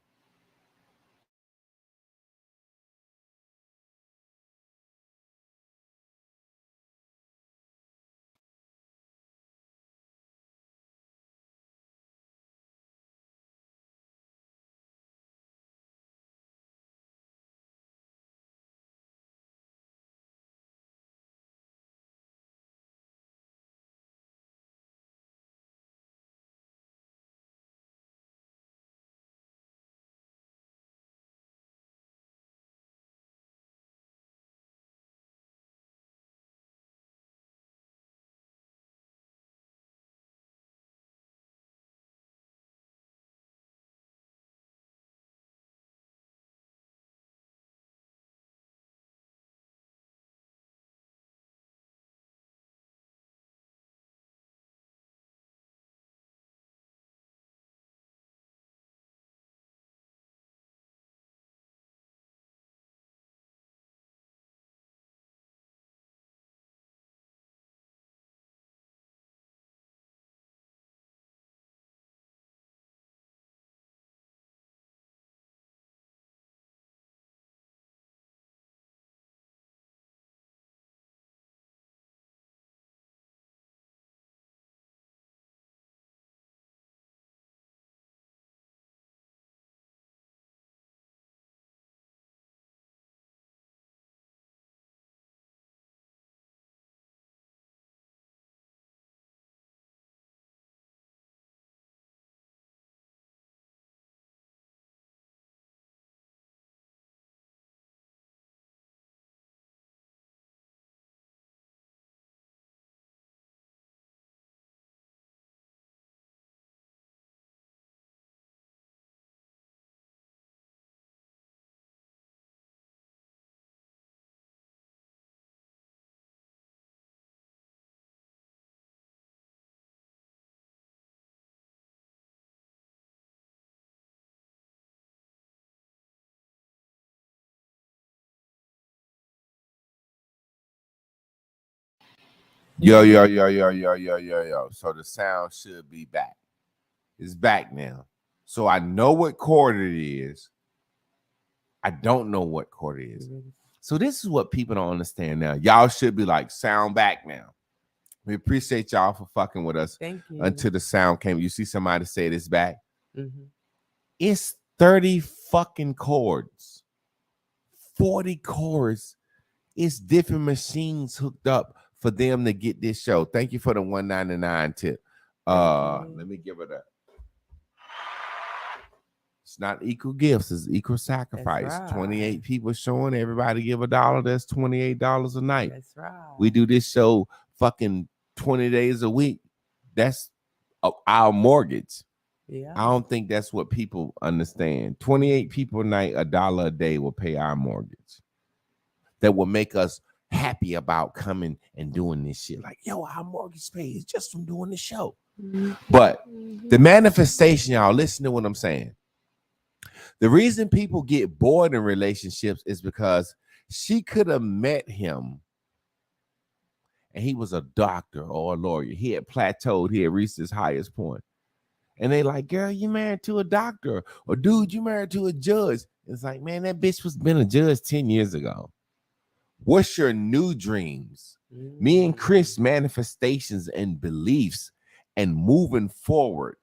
Yo. So the sound should be back. It's back now. So I know what chord it is. I don't know what chord it is. So this is what people don't understand now. Y'all should be like, sound back now. We appreciate y'all for fucking with us. Thank you. Until the sound came. You see somebody say this back. Mm-hmm. It's 30 fucking chords. 40 chords. It's different machines hooked up for them to get this show. Thank you for the $1.99 tip. Let me give it a. It's not equal gifts, it's equal sacrifice. Right. 28 people showing, everybody give $1. That's $28 a night. That's right. We do this show fucking 20 days a week. That's our mortgage. Yeah. I don't think that's what people understand. 28 people a night, $1 a day will pay our mortgage. That will make us happy about coming and doing this shit. Like, yo, our mortgage pays just from doing the show. Mm-hmm. But the manifestation, y'all, listen to what I'm saying. The reason people get bored in relationships is because she could have met him and he was a doctor or a lawyer. He had plateaued. He had reached his highest point. And they like, girl, you married to a doctor. Or dude, you married to a judge. It's like, man, that bitch was been a judge 10 years ago. What's your new dreams? Me and Chris, manifestations and beliefs and moving forward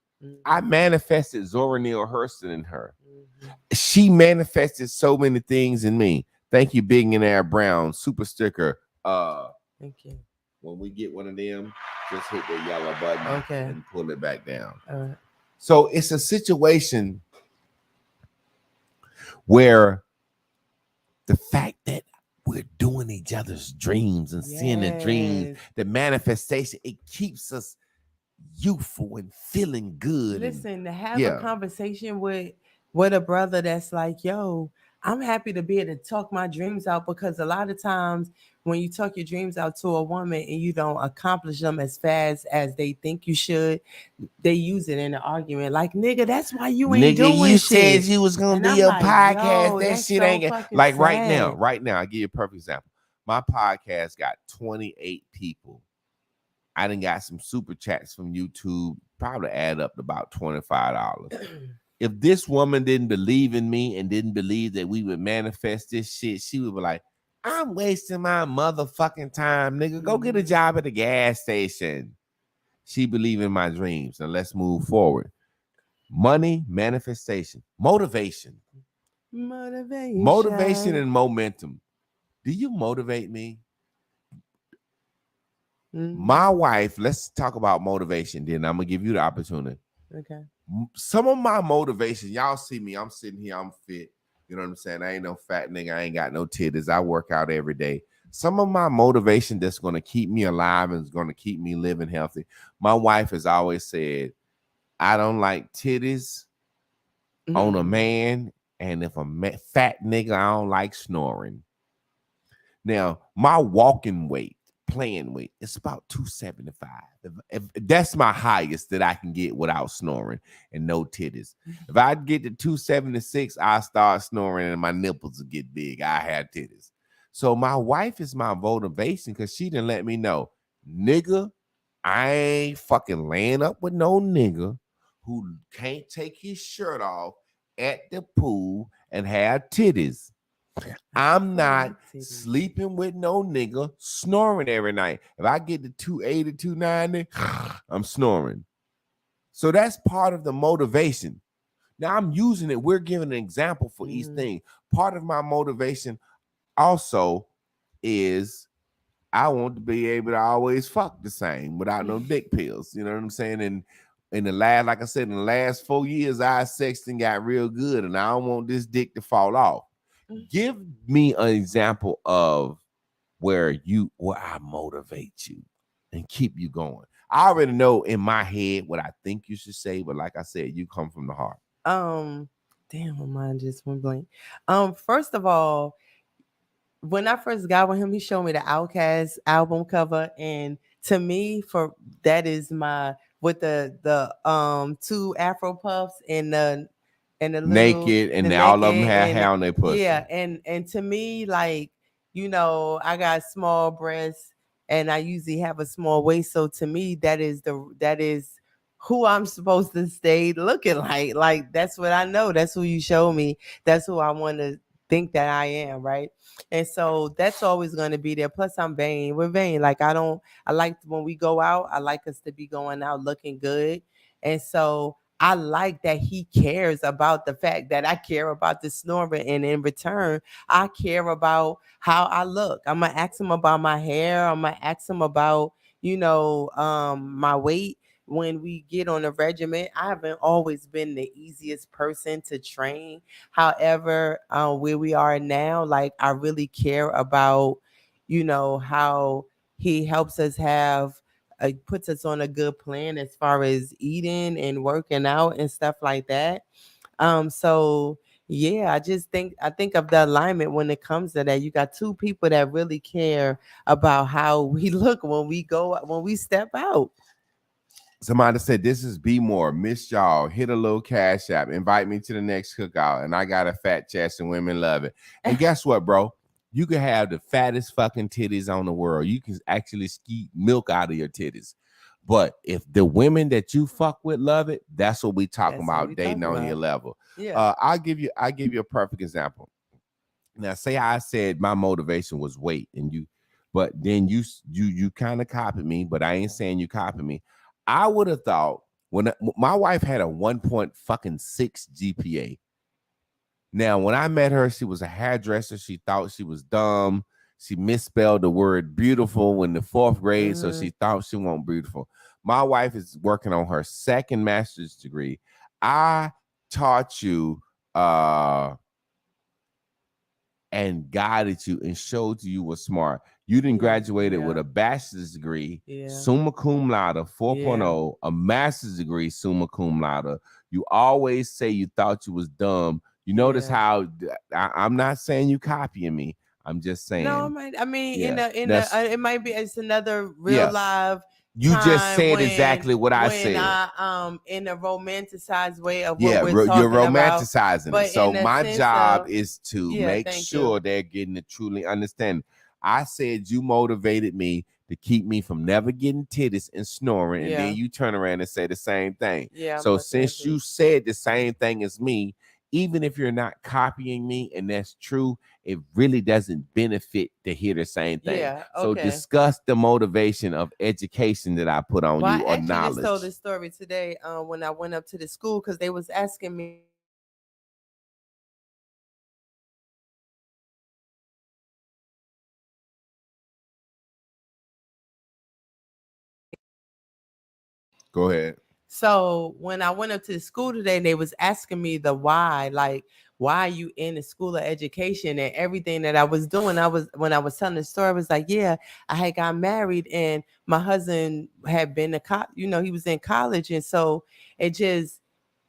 I manifested Zora Neale Hurston in her. Mhm. She manifested so many things in me. Thank you, Billionaire Brown, super sticker. Thank you. When we get one of them, just hit the yellow button Okay. and pull it back down. All right. So it's a situation where the fact that we're doing each other's dreams and seeing the dreams, Yes. the manifestation, it keeps us youthful and feeling good. Listen, to have yeah. a conversation with a brother that's like, yo, I'm happy to be able to talk my dreams out, because a lot of times when you talk your dreams out to a woman and you don't accomplish them as fast as they think you should, they use it in an argument. Like, nigga, that's why you ain't Nigga, doing you shit. said you was gonna And be I'm a like, podcast. yo, That that's shit so ain't fucking like right now. sad. Right now, I'll give you a perfect example. My podcast got 28 people. I done got some super chats from YouTube, probably add up to about $25. If this woman didn't believe in me and didn't believe that we would manifest this shit, she would be like, I'm wasting my motherfucking time, nigga. Go get a job at the gas station. She believed in my dreams. Now let's move forward. Money, manifestation, motivation. Motivation and momentum. Do you motivate me? My wife, let's talk about motivation. Then I'm going to give you the opportunity. Okay. Some of my motivation, y'all see me, I'm sitting here, I'm fit. You know what I'm saying? I ain't no fat nigga. I ain't got no titties. I work out every day. Some of my motivation that's going to keep me alive and is going to keep me living healthy. My wife has always said, I don't like titties on a man. And if a fat nigga, I don't like snoring. Now, my walking weight, playing weight, it's about 275. If that's my highest that I can get without snoring and no titties. If I get to 276, I start snoring and my nipples will get big. I have titties. So my wife is my motivation because she didn't let me know, nigga, I ain't fucking laying up with no nigga who can't take his shirt off at the pool and have titties. I'm not sleeping with no nigga snoring every night. If I get to 280, 290, I'm snoring. So that's part of the motivation. Now I'm using it. We're giving an example for each thing. Part of my motivation also is I want to be able to always fuck the same without no dick pills. You know what I'm saying? And in the last, like I said, in the last 4 years, I sexed and got real good, and I don't want this dick to fall off. Give me an example of where I motivate you and keep you going. I already know in my head what I think you should say, but like I said, you come from the heart. Damn, my mind just went blank. First of all, when I first got with him, he showed me the Outkast album cover, and to me, that is my with the two Afro puffs and the little, naked, and all of them have hair on their pussy. Yeah, and to me, like, you know, I got small breasts and I usually have a small waist, so to me, that is who I'm supposed to stay looking like. Like, that's what I know. That's who you show me. That's who I want to think that I am, right? And so that's always going to be there. Plus, I'm vain. We're vain. Like, I like when we go out, I like us to be going out looking good. And so I like that he cares about the fact that I care about the snoring, and in return, I care about how I look. I'm gonna ask him about my hair. I'm gonna ask him about, my weight. When we get on a regimen, I haven't always been the easiest person to train. However, where we are now, like, I really care about, how he helps us puts us on a good plan as far as eating and working out and stuff like that. So yeah, I think of the alignment when it comes to that. You got two people that really care about how we look when we step out. Somebody said, this is Be More. Miss y'all. Hit a little cash app. Invite me to the next cookout. And I got a fat chest and women love it. And guess what, bro? You can have the fattest fucking titties on the world. You can actually skeet milk out of your titties. But if the women that you fuck with love it, that's what we talking about, dating on your level. Yeah. I'll give you a perfect example. Now, say I said my motivation was weight, but then you kind of copied me, but I ain't saying you copied me. I would have thought When my wife had a 1.6 GPA. Now, when I met her, she was a hairdresser. She thought she was dumb. She misspelled the word beautiful in the 4th grade, so she thought she wasn't beautiful. My wife is working on her 2nd master's degree. I taught you and guided you and showed you were smart. You didn't graduated with a bachelor's degree, summa cum laude, 4.0, a master's degree, summa cum laude. You always say you thought you was dumb. You notice how I'm not saying you copying me. I'm just saying. No, I mean, it might be it's another real live. You just said exactly what I said. In a romanticized way of what we're talking you're romanticizing about. it. So my job is to make sure they're getting it truly understand. I said you motivated me to keep me from never getting titties and snoring, and then you turn around and say the same thing. So since you said the same thing as me, even if you're not copying me, and that's true, it really doesn't benefit to hear the same thing. So discuss the motivation of education that I put on you, or knowledge. I just told this story today when I went up to the school because they was asking me. Go ahead. So when I went up to the school today, they was asking me the why, like, why are you in the school of education and everything that I was doing. When I was telling the story, I was like, yeah, I had got married and my husband had been he was in college. And so it just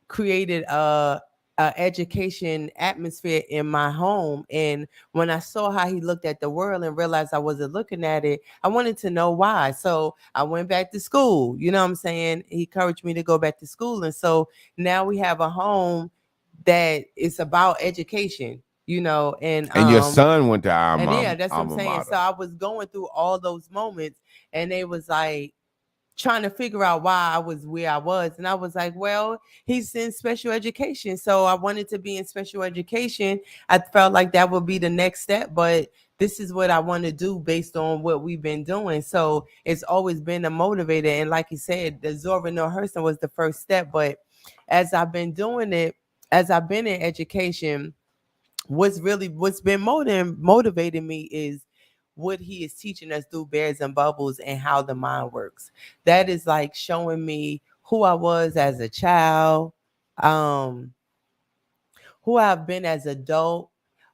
created a education atmosphere in my home. And when I saw how he looked at the world and realized I wasn't looking at it, I wanted to know why. So I went back to school. You know what I'm saying? He encouraged me to go back to school. And so now we have a home that is about education, and your son went to our and mom. That's what I'm saying. So I was going through all those moments and they was like trying to figure out why I was where I was. And I was like, well, he's in special education. So I wanted to be in special education. I felt like that would be the next step, but this is what I want to do based on what we've been doing. So it's always been a motivator. And like you said, the Zora Neale Hurston was the first step. But as I've been doing it, as I've been in education, what's been motivating me is what he is teaching us through Bears and Bubbles and how the mind works. That is like showing me who I was as a child, who I've been as an adult,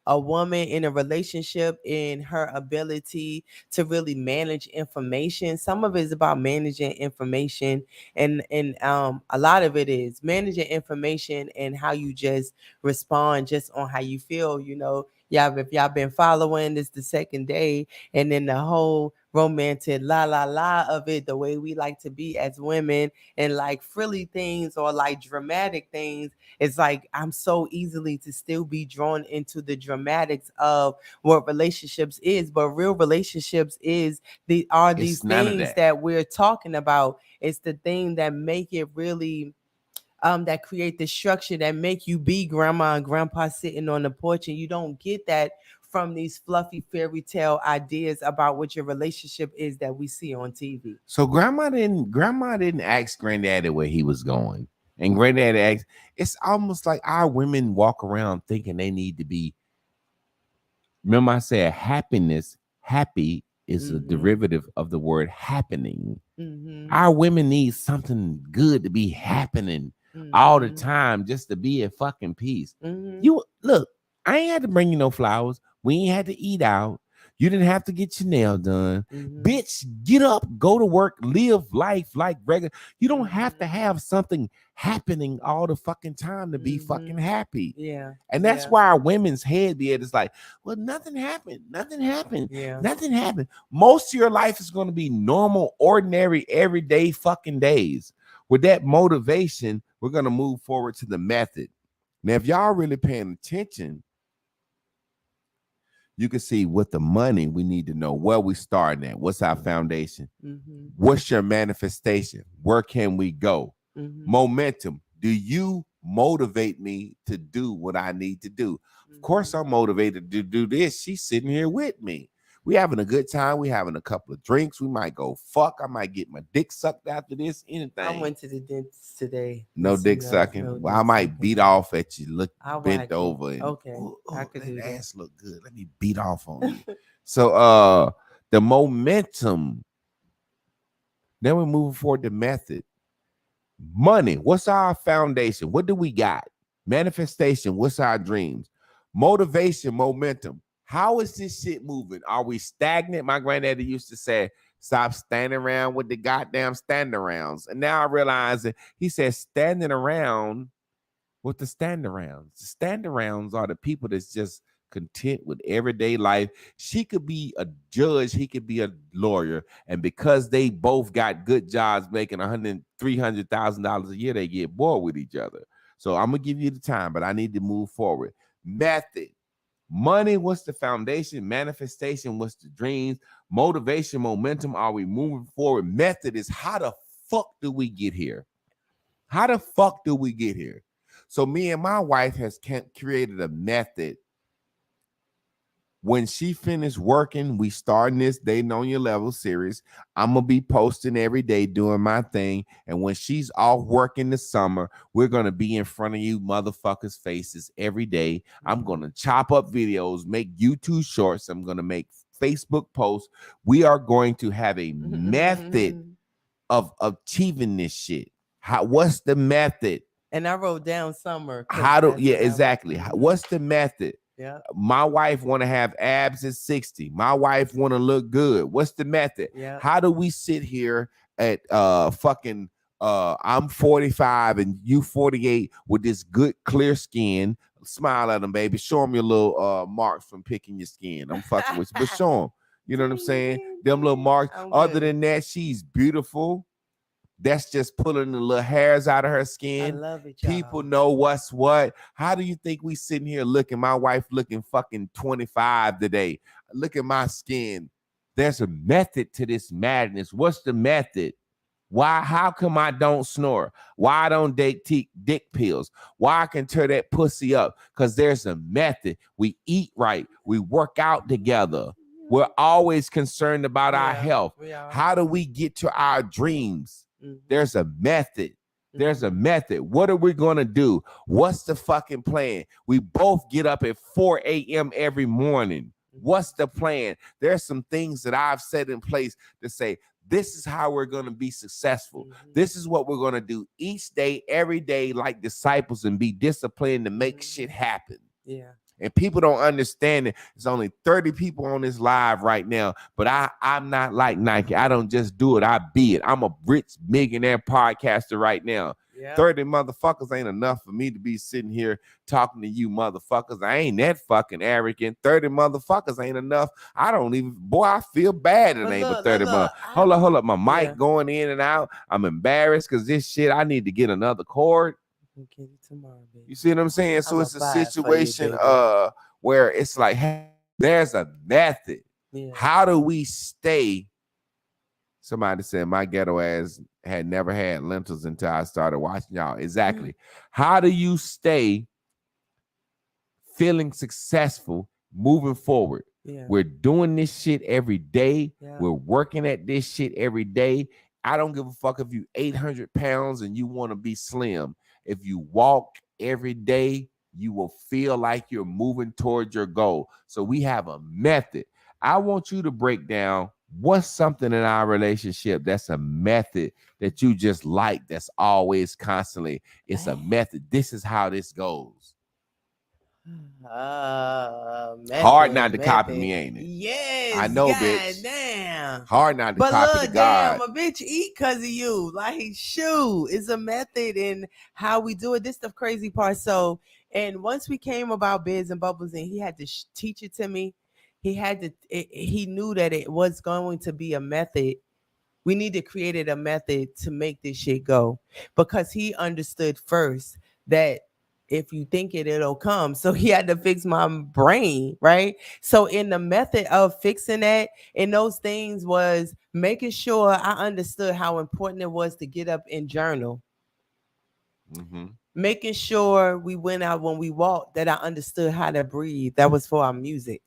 a woman in a relationship, in her ability to really manage information. Some of it is about managing information, and a lot of it is managing information and how you just respond just on how you feel. If y'all been following, this the second day, and then the whole romantic la la la of it, the way we like to be as women, and like frilly things or like dramatic things. It's like I'm so easily to still be drawn into the dramatics of what relationships is, but real relationships these things that we're talking about. It's the thing that make it really that create the structure that make you be grandma and grandpa sitting on the porch, and you don't get that from these fluffy fairy tale ideas about what your relationship is that we see on TV. So grandma didn't ask granddaddy where he was going. And granddaddy asked, it's almost like our women walk around thinking they need to be. Remember I said happy is a derivative of the word happening. Our women need something good to be happening all the time just to be at fucking peace. You look, I ain't had to bring you no flowers. We ain't had to eat out. You didn't have to get your nail done. Bitch, get up, go to work, live life like regular. You don't have to have something happening all the fucking time to be fucking happy. Yeah. And that's why our women's head be at is like, well, nothing happened. Nothing happened. Yeah. Nothing happened. Most of your life is going to be normal, ordinary, everyday fucking days. With that motivation, we're going to move forward to the method. Now, if y'all really paying attention, you can see with the money, we need to know where we starting at. What's our foundation? What's your manifestation? Where can we go? Momentum. Do you motivate me to do what I need to do? Of course, I'm motivated to do this. She's sitting here with me. We having a good time. We having a couple of drinks. We might go fuck. I might get my dick sucked after this. Anything. I went to the dentist today. No Just, dick no sucking. Well, I dick might sucking. beat off at you. Look I'll bent whack you. over. And, Okay, I could that do that. ass look good. Let me beat off on you. So the momentum. Then we're moving forward to method. Money. What's our foundation? What do we got? Manifestation. What's our dreams? Motivation, momentum. How is this shit moving? Are we stagnant? My granddaddy used to say, stop standing around with the goddamn stand arounds. And now I realize that he says standing around with the stand arounds. The stand arounds are the people that's just content with everyday life. She could be a judge, he could be a lawyer, and because they both got good jobs making $300,000 a year, they get bored with each other. So I'm gonna give you the time, but I need to move forward. Method. Money, what's the foundation? Manifestation, what's the dreams? Motivation, momentum, are we moving forward? Method is how the fuck do we get here? How the fuck do we get here? So me and my wife has created a method. When she finished working, we starting this Dating on Your Level series. I'm going to be posting every day doing my thing. And when she's off working this summer, we're going to be in front of you motherfuckers' faces every day. I'm going to chop up videos, make YouTube shorts. I'm going to make Facebook posts. We are going to have a method of achieving this shit. What's the method? And I wrote down summer. Exactly. What's the method? Yeah. My wife want to have abs at 60. My wife want to look good. What's the method? Yeah. How do we sit here at I'm 45 and you 48 with this good clear skin? Smile at them, baby. Show them your little marks from picking your skin. I'm fucking with you, but show them. You know what I'm saying? Them little marks. Other than that, she's beautiful. That's just pulling the little hairs out of her skin. I love it, y'all. People know what's what. How do you think we sitting here looking? My wife looking fucking 25 today. Look at my skin. There's a method to this madness. What's the method? Why? How come I don't snore? Why I don't take dick pills? Why I can tear that pussy up? Because there's a method. We eat right. We work out together. We're always concerned about our health. How do we get to our dreams? There's a method. There's a method. What are we going to do? What's the fucking plan? We both get up at 4 a.m. every morning. What's the plan? There's some things that I've set in place to say, this is how we're going to be successful. This is what we're going to do each day, every day, like disciples, and be disciplined to make shit happen. Yeah. And people don't understand it. There's only 30 people on this live right now, but I'm not like Nike. I don't just do it. I be it. I'm a rich millionaire podcaster right now. Yeah. 30 motherfuckers ain't enough for me to be sitting here talking to you motherfuckers. I ain't that fucking arrogant. 30 motherfuckers ain't enough. I don't even, boy, I feel bad it ain't but 30 motherfuckers. Hold up. My mic going in and out. I'm embarrassed because this shit, I need to get another cord. Get it tomorrow, baby. You see what I'm saying? So it's a situation where it's like, hey, there's a method. Yeah. How do we stay? Somebody said my ghetto ass had never had lentils until I started watching y'all. Exactly. How do you stay feeling successful moving forward? Yeah. We're doing this shit every day. Yeah. We're working at this shit every day. I don't give a fuck if you 800 pounds and you want to be slim. If you walk every day, you will feel like you're moving towards your goal. So we have a method. I want you to break down what's something in our relationship that's a method that you just like, that's always constantly. It's a method. This is how this goes. Hard not to copy me, ain't it? Yes, I know, God bitch. Damn. Hard not to copy the God. Damn, a bitch eat because of you. Like, shoot, it's a method in how we do it. This the crazy part. So, and once we came about Beds and Bubbles, and he had to teach it to me. He knew that it was going to be a method. We need to create a method to make this shit go, because he understood first that if you think it, it'll come. So he had to fix my brain, right? So in the method of fixing that, and those things was making sure I understood how important it was to get up and journal. Making sure we went out when we walked, that I understood how to breathe. That was for our music.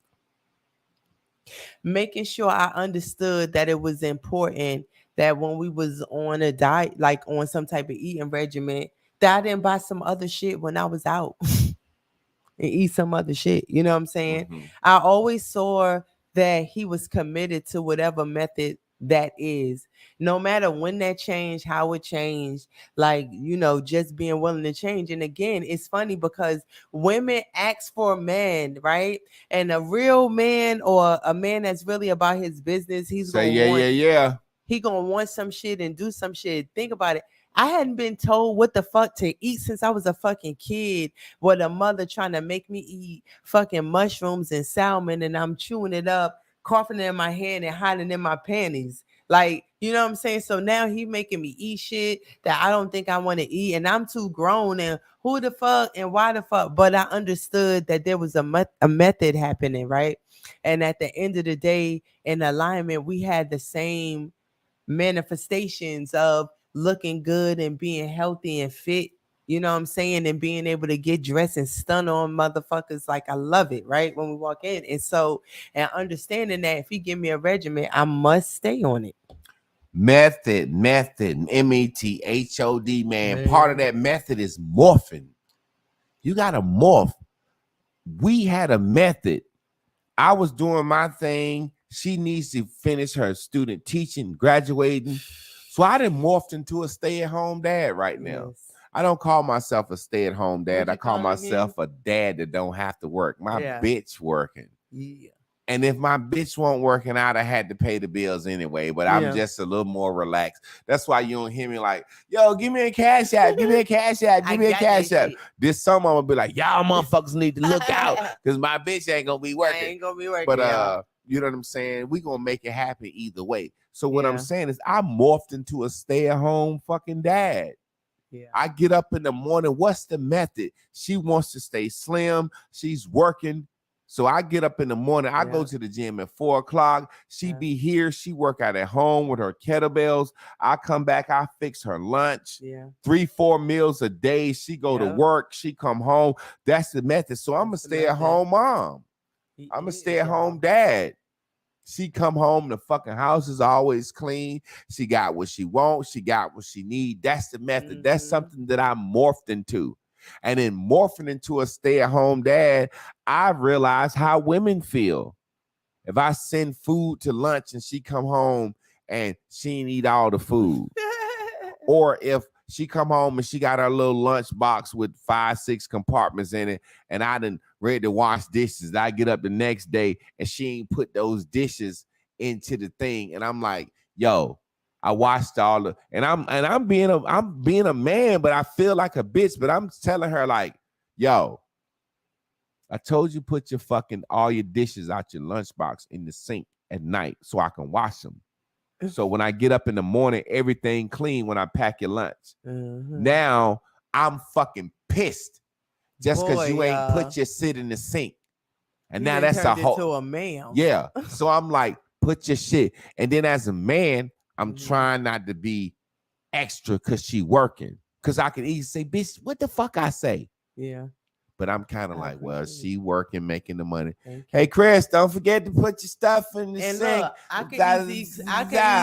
making sure I understood that it was important that when we was on a diet, like on some type of eating regimen, that I didn't buy some other shit when I was out and eat some other shit. You know what I'm saying? Mhm. I always saw that he was committed to whatever method that is. No matter when that changed, how it changed, like, just being willing to change. And again, it's funny because women ask for a man, right? And a real man or a man that's really about his business, he's Say gonna want yeah. he gonna want some shit and do some shit. Think about it. I hadn't been told what the fuck to eat since I was a fucking kid. With a mother trying to make me eat fucking mushrooms and salmon, and I'm chewing it up, coughing it in my hand and hiding in my panties. Like, you know what I'm saying? So now he making me eat shit that I don't think I want to eat, and I'm too grown. And who the fuck and why the fuck? But I understood that there was a method happening, right? And at the end of the day, in alignment, we had the same manifestations of looking good and being healthy and fit, you know what I'm saying, and being able to get dressed and stun on motherfuckers. Like, I love it, right? When we walk in. And so, and understanding that if he give me a regimen, I must stay on it. Method, METHOD, man. Part of that method is morphing. You gotta morph. We had a method. I was doing my thing. She needs to finish her student teaching, graduating. So I done morphed into a stay-at-home dad right now. Yes. I don't call myself a stay-at-home dad. What'd you I call call him myself a dad that don't have to work. My Yeah. bitch working. Yeah. And if my bitch won't working out, I had to pay the bills anyway. But Yeah. I'm just a little more relaxed. That's why you don't hear me like, yo, give me a cash app, give me a cash app, I give me a got cash that app. shit. This summer I'm gonna be like, y'all motherfuckers need to look out because my bitch ain't gonna be I working. ain't gonna be working. But y'all. you know what I'm saying? We gonna make it happen either way. So what Yeah. I'm saying is I morphed into a stay-at-home fucking dad. Yeah. I get up in the morning. What's the method? She wants to stay slim. She's working. So I get up in the morning. I go Yeah. to the gym at 4:00. She Yeah. be here. She work out at home with her kettlebells. I come back. I fix her lunch. Yeah. 3-4 meals a day. She go to Yep. work. She come home. That's the method. So I'm a That's the stay-at-home mom. He I'm a is, stay-at-home y'all. dad. She come home, the fucking house is always clean. She got what she wants. She got what she need. That's the method. That's Mhm. something that I morphed into. And in morphing into a stay-at-home dad, I realized how women feel. If I send food to lunch and she come home and she ain't eat all the food, or if she come home and she got her little lunch box with 5-6 compartments in it, and I done ready to wash dishes. I get up the next day and she ain't put those dishes into the thing, and I'm like, yo, I washed all the, and I'm being a man, but I feel like a bitch. But I'm telling her like, yo, I told you put your fucking all your dishes out your lunchbox in the sink at night so I can wash them. So when I get up in the morning, everything clean when I pack your lunch. Mhm. Now I'm fucking pissed just because you Boy, ain't put your shit in the sink. And he now done that's a turned into whole a man. yeah. So I'm like, put your shit. And then as a man, I'm Mhm. trying not to be extra because she working. Because I can easily say, bitch, what the fuck I say? Yeah. But I'm kind of I like, well, appreciate it. she working, making the money. Thank you. Hey, Chris, don't forget to put your stuff in the And sink. look, I Da- could da-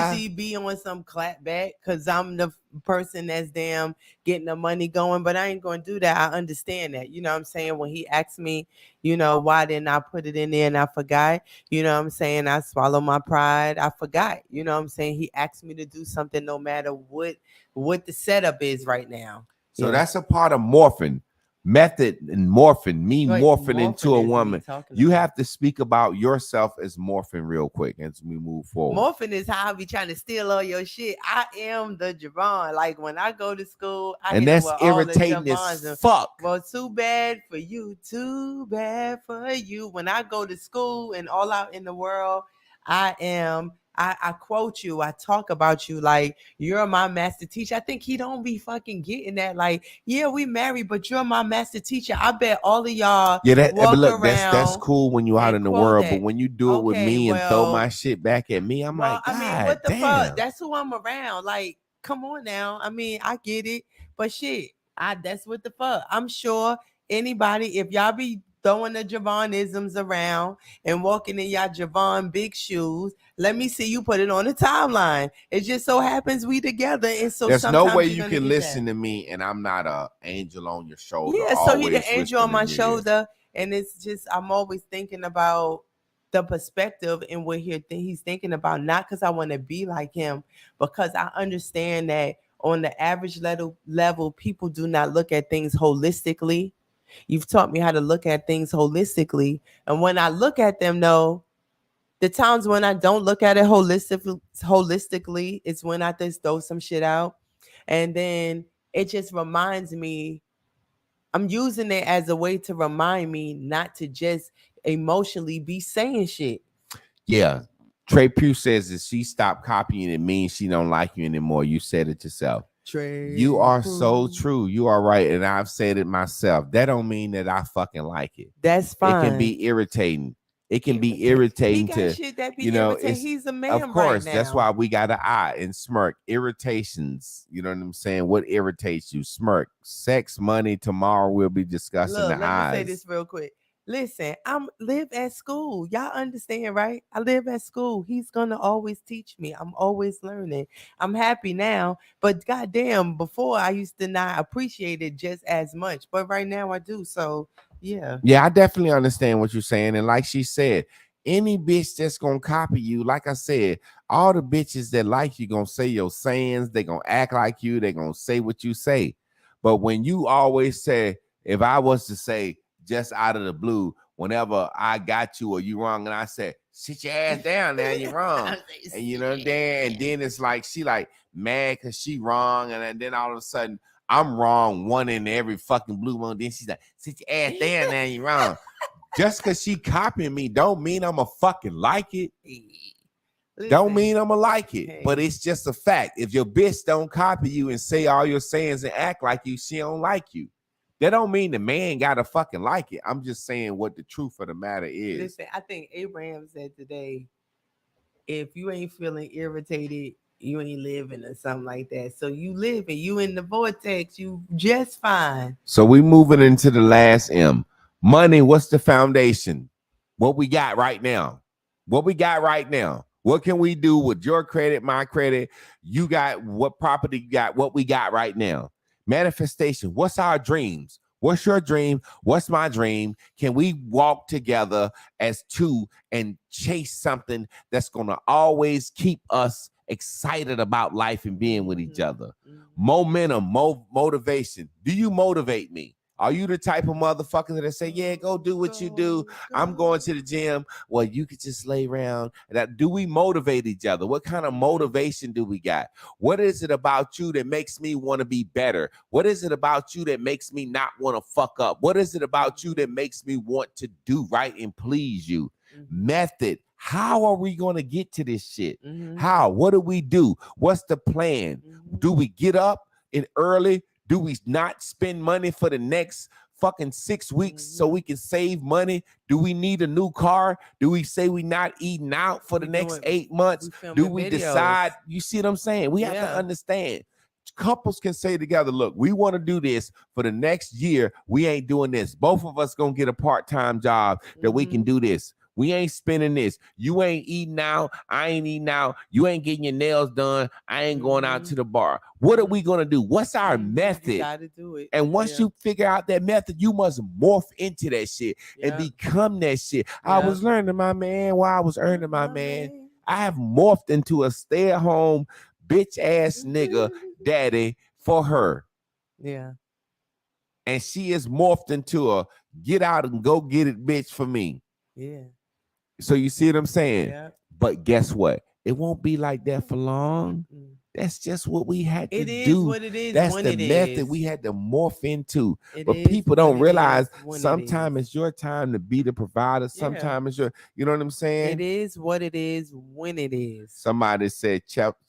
easily be on some clapback because I'm the person that's damn getting the money going, but I ain't gonna do that. I understand that. You know what I'm saying? When he asked me, why didn't I put it in there and I forgot, you know what I'm saying? I swallow my pride. I forgot. You know what I'm saying? He asked me to do something no matter what the setup is right now. So Yeah. that's a part of morphing. Method and morphing, me Wait, morphing into a morphing is me woman. talking You about. have to speak about yourself as morphing real quick as we move forward. Morphing is how I be trying to steal all your shit. I am the Javon. Like when I go to school, I And hit up that's with all the irritating Javons. as fuck. Well, too bad for you. Too bad for you. When I go to school and all out in the world, I quote you. I talk about you like you're my master teacher. I think he don't be fucking getting that. Like, yeah, we married, but you're my master teacher. I bet all of y'all Yeah, walk but look, that's around cool when you out and in the quote world, that. but when you do it with Okay, me and throw well, my shit back at me, I'm well, like, I mean, God what the damn. fuck? That's who I'm around. Like, come on now. I mean, I get it, but shit, that's what the fuck. I'm sure anybody, if y'all be throwing the Javonisms around and walking in y'all Javon big shoes. Let me see you put it on the timeline. It just so happens we together, and so There's no sometimes way you're you gonna can get listen that. to me and I'm not a angel on your shoulder. Yeah, so he the always angel on my listening to you. shoulder, and it's just I'm always thinking about the perspective and what he's thinking about. Not because I want to be like him, because I understand that on the average level, people do not look at things holistically. You've taught me how to look at things holistically, and when I look at them, though, the times when I don't look at it holistically, it's when I just throw some shit out, and then it just reminds me. I'm using it as a way to remind me not to just emotionally be saying shit. Yeah. Trey Pugh says that she stopped copying, it means she don't like you anymore. You said it yourself. Trey, You are so true. You are right. And I've said it myself. That don't mean that I fucking like it. That's fine. It can be irritating. It can be irritating He got to, shit that be you know, irritating. it's, He's a man of course, right that's now. why we got an eye and smirk. Irritations. You know what I'm saying? What irritates you? Smirk. Sex, money. Tomorrow we'll be discussing Look, the let eyes. me say this real quick. Listen, I'm live at school. Y'all understand, right? I live at school. He's gonna always teach me. I'm always learning. I'm happy now, but goddamn, before I used to not appreciate it just as much, but right now I do. So yeah. Yeah, I definitely understand what you're saying. And like she said, any bitch that's gonna copy you, like I said, all the bitches that like you gonna say your sayings, they gonna act like you, they gonna say what you say. But when you always say, if I was to say just out of the blue, whenever I got you or you wrong, and I said, sit your ass down now, you're wrong. And you know what I'm saying? And then it's like she like mad because she wrong, and then all of a sudden I'm wrong one in every fucking blue moon. Then she's like, sit your ass down now, you're wrong. Just because she copying me don't mean I'm a fucking like it. Don't mean I'm gonna like it. But it's just a fact. If your bitch don't copy you and say all your sayings and act like you, she don't like you. That don't mean the man gotta fucking like it. I'm just saying what the truth of the matter is. Listen, I think Abraham said today, if you ain't feeling irritated, you ain't living or something like that. So you living, you in the vortex, you just fine. So we moving into the last M. Money, what's the foundation? What we got right now? What we got right now? What can we do with your credit, my credit? You got what property you got, what we got right now. Manifestation, what's our dreams? What's your dream? What's my dream? Can we walk together as two and chase something that's going to always keep us excited about life and being with each other? Momentum, motivation. Do you motivate me? Are you the type of motherfucker that say, yeah, go do what you do. I'm going to the gym. Well, you could just lay around. Do we motivate each other? What kind of motivation do we got? What is it about you that makes me want to be better? What is it about you that makes me not want to fuck up? What is it about you that makes me want to do right and please you? Method. How are we going to get to this shit? How? What do we do? What's the plan? Do we get up in early? Do we not spend money for the next fucking 6 weeks so we can save money? Do we need a new car? Do we say we not eating out for the next 8 months? Do we decide? You see what I'm saying? We have to understand. Couples can say together, look, we want to do this for the next year. We ain't doing this. Both of us gonna get a part-time job that we can do this. We ain't spending this. You ain't eating out. I ain't eating out. You ain't getting your nails done. I ain't going out to the bar. What are we going to do? What's our method? Gotta do it. And once you figure out that method, you must morph into that shit and become that shit. I was learning my man while I was earning my man. I have morphed into a stay-at-home bitch ass nigga daddy for her. Yeah. And she is morphed into a get out and go get it bitch for me. Yeah. So you see what I'm saying? Yeah. But guess what? It won't be like that for long. That's just what we had to do. It is what it is. That's when the it method is. we had to morph into. It but is people don't when it realize is when it sometimes is. it's your time to be the provider. Sometimes it's your, you know what I'm saying? It is what it is when it is. Somebody said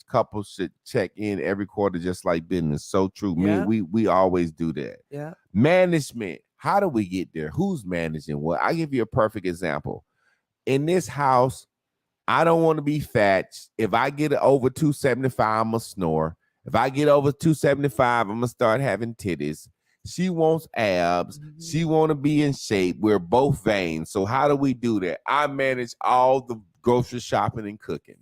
couples should check in every quarter just like business. So true. Yeah. We always do that. Yeah. Management. How do we get there? Who's managing what? I'll give you a perfect example. In this house, I don't want to be fat. If I get over 275, I'm going to snore. If I get over 275, I'm going to start having titties. She wants abs. Mhm. She want to be in shape. We're both vain. So how do we do that? I manage all the grocery shopping and cooking.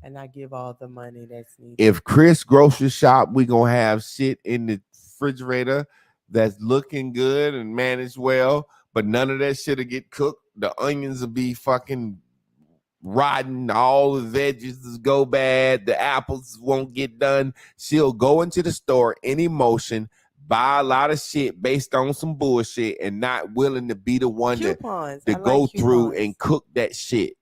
And I give all the money that's needed. If Chris grocery shop, we gonna have shit in the refrigerator that's looking good and managed well, but none of that shit'll get cooked. The onions will be fucking rotten. All the veggies will go bad. The apples won't get done. She'll go into the store in emotion, buy a lot of shit based on some bullshit, and not willing to be the one Coupons. to I go like through coupons. and cook that shit.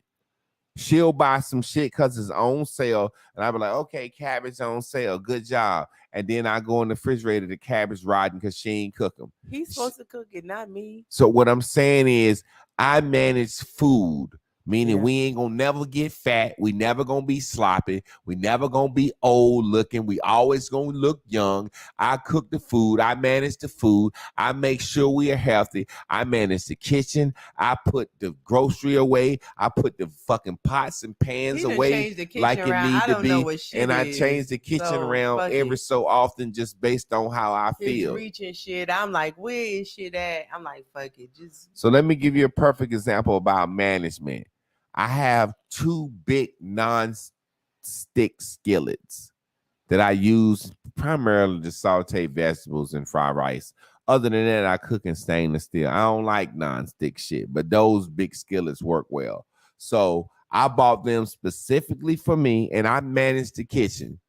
She'll buy some shit because it's on sale, and I'll be like, okay, cabbage on sale, good job. And then I go in the refrigerator, the cabbage rotten because she ain't cook them. He's supposed to cook it, not me. So what I'm saying is, I manage food, meaning Yeah. we ain't gonna never get fat. We never gonna be sloppy. We never gonna be old looking. We always gonna look young. I cook the food. I manage the food. I make sure we are healthy. I manage the kitchen. I put the grocery away. I put the fucking pots and pans He done away changed the kitchen like it around. need I to don't know be. what shit And I is. change the kitchen So, around fuck every it. so often just based on how I His feel. reaching shit. I'm like, where is shit at? I'm like, fuck it. Just So let me give you a perfect example about management. I have 2 big non-stick skillets that I use primarily to saute vegetables and fry rice. Other than that, I cook in stainless steel. I don't like non-stick shit, but those big skillets work well. So I bought them specifically for me, and I managed the kitchen.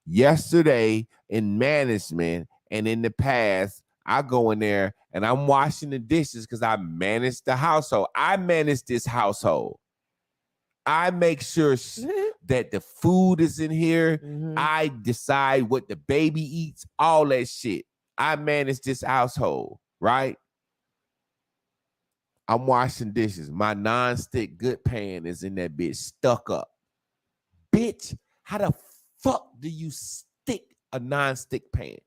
Yesterday in management and in the past, I go in there and I'm washing the dishes because I manage the household. I manage this household. I make sure that the food is in here. Mhm. I decide what the baby eats, all that shit. I manage this household, right? I'm washing dishes. My non-stick good pan is in that bitch stuck up. Bitch, how the fuck do you stick a non-stick pan?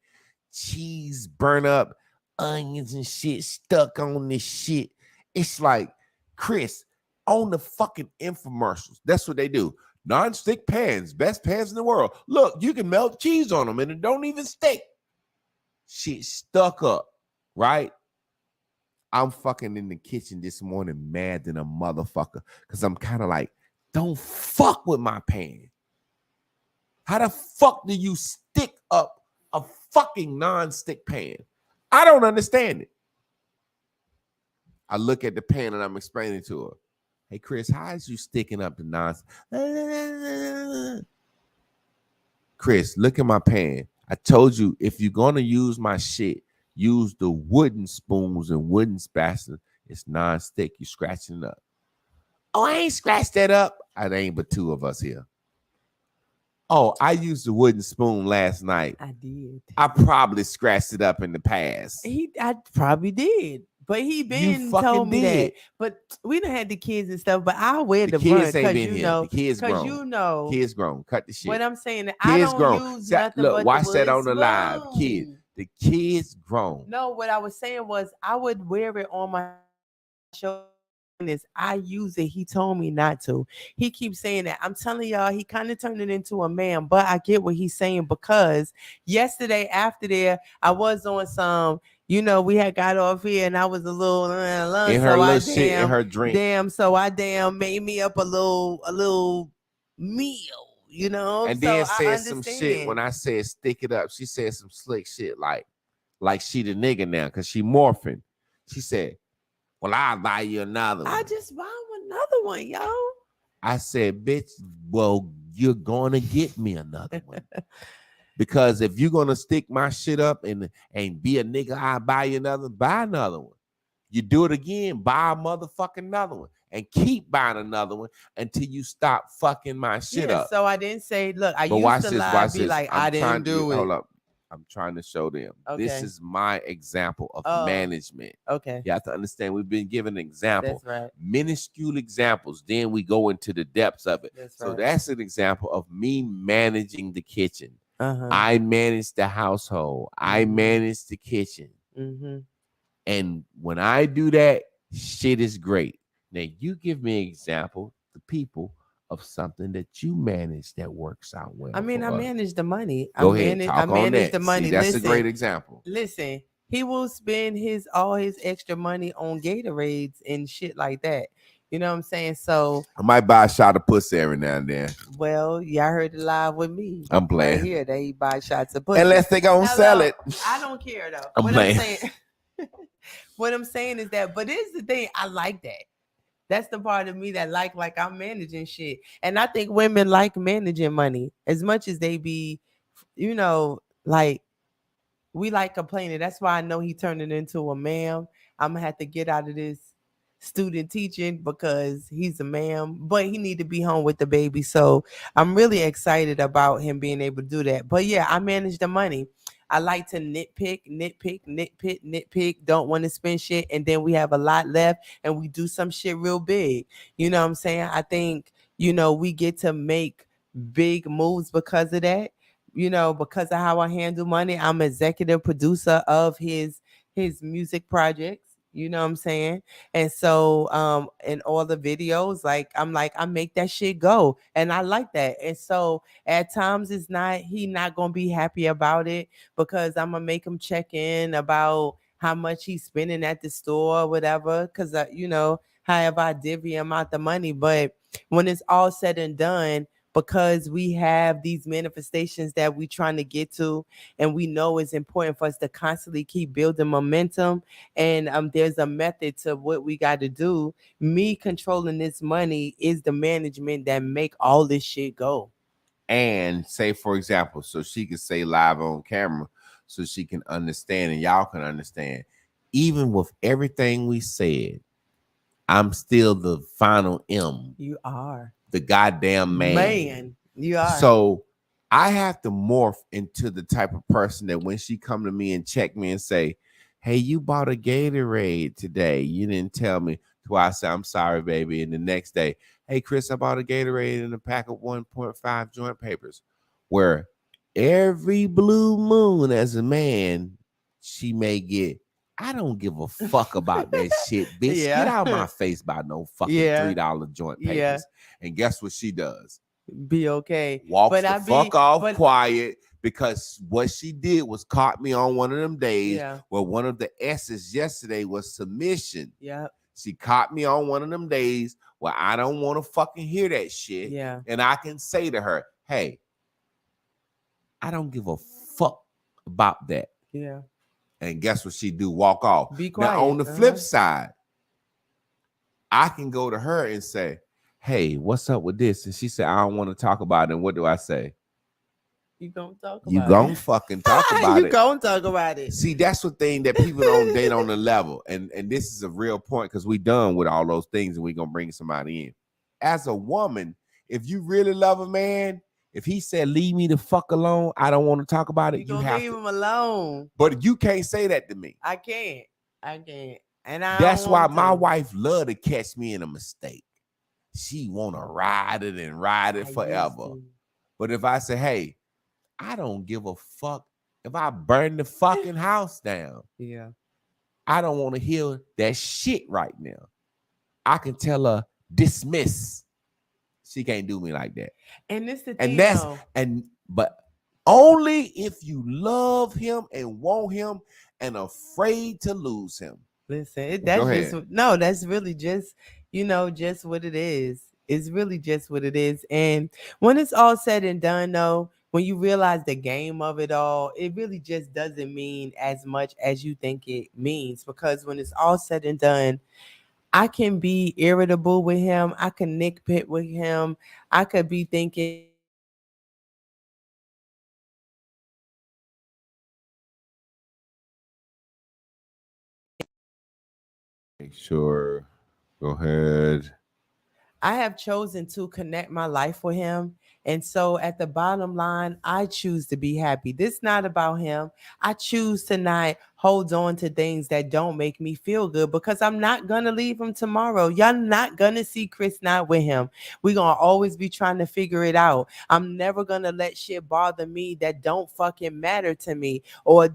Cheese burn up, onions and shit stuck on this shit. It's like, Chris, on the fucking infomercials, that's what they do. Non-stick pans, best pans in the world. Look, you can melt cheese on them and it don't even stick. Shit stuck up, right? I'm fucking in the kitchen this morning mad than a motherfucker because I'm kind of like, don't fuck with my pan. How the fuck do you stick up a fucking non-stick pan? I don't understand it. I look at the pan and I'm explaining to her, hey, Chris, how is you sticking up the non-stick? Chris, look at my pan. I told you, if you're going to use my shit, use the wooden spoons and wooden spatulas. It's non-stick. You scratching it up. Oh, I ain't scratched that up. It ain't but 2 of us here. Oh, I used the wooden spoon last night. I did. I probably scratched it up in the past. I probably did. But he been fucking told me did. that. But we done had the kids and stuff. But I'll wear The the brunt kids ain't because been you here. know. The kids Because grown. you know. Kids grown. Cut the shit. What I'm saying, I Kids don't grown. use See, nothing look, but watch the that wood on the live. spoon. Kid. The kids grown. No, what I was saying was I would wear it on my show. I use it. He told me not to. He keeps saying that. I'm telling y'all, he kind of turned it into a man, but I get what he's saying because yesterday after there, I was on some, you know, we had got off here and I was a little In her little shit, in her drink. So I made me up a little meal, you know. And so then I said some shit understand. when I said stick it up. She said some slick shit like she the nigga now because she morphing. She said, well, I'll buy you another one. I just buy another one, yo. I said, bitch, well, you're going to get me another one. Because if you're going to stick my shit up and be a nigga, I'll buy you buy another one. You do it again, buy a motherfucking another one. And keep buying another one until you stop fucking my shit up. So I didn't say, look, I But used watch to this, lie, watch be this. like, I'm I didn't do it. Hold up. I'm trying to show them. This Okay. is my example of management. Okay. You have to understand we've been given an example. That's right. Minuscule examples. Then we go into the depths of it. That's so right. that's an example of me managing the kitchen. Uh-huh. I manage the household. I manage the kitchen. Mm-hmm. And when I do that, shit is great. Now you give me an example, the people, of something that you manage that works out well. I mean, I manage the money. Go ahead, talk I on manage that. the money. See, that's Listen, a great example. Listen, he will spend all his extra money on Gatorades and shit like that. You know what I'm saying? So, I might buy a shot of pussy every now and then. well, y'all heard it live with me. I'm playing. Right here, they buy shots of pussy. Unless they gonna sell it. I don't care though. I'm playing. What I'm saying is that, but it's the thing, I like that. That's the part of me that like I'm managing shit. And I think women like managing money as much as they be, you know, like we like complaining. That's why I know he turned it into a ma'am. I'm gonna have to get out of this student teaching because he's a ma'am, but he need to be home with the baby. So I'm really excited about him being able to do that. But yeah, I manage the money. I like to nitpick. Don't want to spend shit, and then we have a lot left, and we do some shit real big. You know what I'm saying? I think we get to make big moves because of that. Because of how I handle money. I'm executive producer of his music projects. You know what I'm saying? And so in all the videos, I make that shit go. And I like that. And so at times he not gonna be happy about it because I'm gonna make him check in about how much he's spending at the store or whatever. Cause however I divvy him out the money. But when it's all said and done, because we have these manifestations that we're trying to get to, and we know it's important for us to constantly keep building momentum. And there's a method to what we got to do. Me controlling this money is the management that make all this shit go. And say, for example, so she can say live on camera, so she can understand and y'all can understand. Even with everything we said, I'm still the final M. You are. The goddamn man. You are. So I have to morph into the type of person that when she come to me and check me and say, hey, you bought a Gatorade today. You didn't tell me. I say, I'm sorry, baby. And the next day, hey, Chris, I bought a Gatorade and a pack of 1.5 joint papers. Where every blue moon as a man, she may get, I don't give a fuck about that shit, bitch. Yeah. Get out of my face about no fucking $3 joint papers. Yeah. And guess what she does? Be okay. Walks the fuck off quiet, because what she did was caught me on one of them days where one of the S's yesterday was submission. Yeah. She caught me on one of them days where I don't want to fucking hear that shit. Yeah. And I can say to her, hey, I don't give a fuck about that. Yeah. And guess what she do? Walk off. Be quiet. Now, on the flip side, I can go to her and say, hey, what's up with this? And she said, I don't want to talk about it. And what do I say? You gonna talk about it. You gonna fucking talk about it. You gonna talk about it. See, that's the thing that people don't date on the level. And this is a real point because we done with all those things and we gonna bring somebody in. As a woman, if you really love a man, if he said, leave me the fuck alone, I don't want to talk about it, you have leave him alone. But you can't say that to me. I can't. And that's why my wife love to catch me in a mistake. She want to ride it forever. But if I say, hey, I don't give a fuck if I burn the fucking house down. Yeah. I don't want to hear that shit right now. I can tell her dismiss. She can't do me like that. And this the thing, but only if you love him and want him and afraid to lose him. Listen, that's really just, just what it is. It's really just what it is. And when it's all said and done, though, when you realize the game of it all, it really just doesn't mean as much as you think it means. Because when it's all said and done, I can be irritable with him. I can nitpick with him. I could be thinking, sure. Go ahead. I have chosen to connect my life with him. And so at the bottom line, I choose to be happy. This is not about him. I choose to not hold on to things that don't make me feel good because I'm not going to leave him tomorrow. Y'all not going to see Chris not with him. We're going to always be trying to figure it out. I'm never going to let shit bother me that don't fucking matter to me, or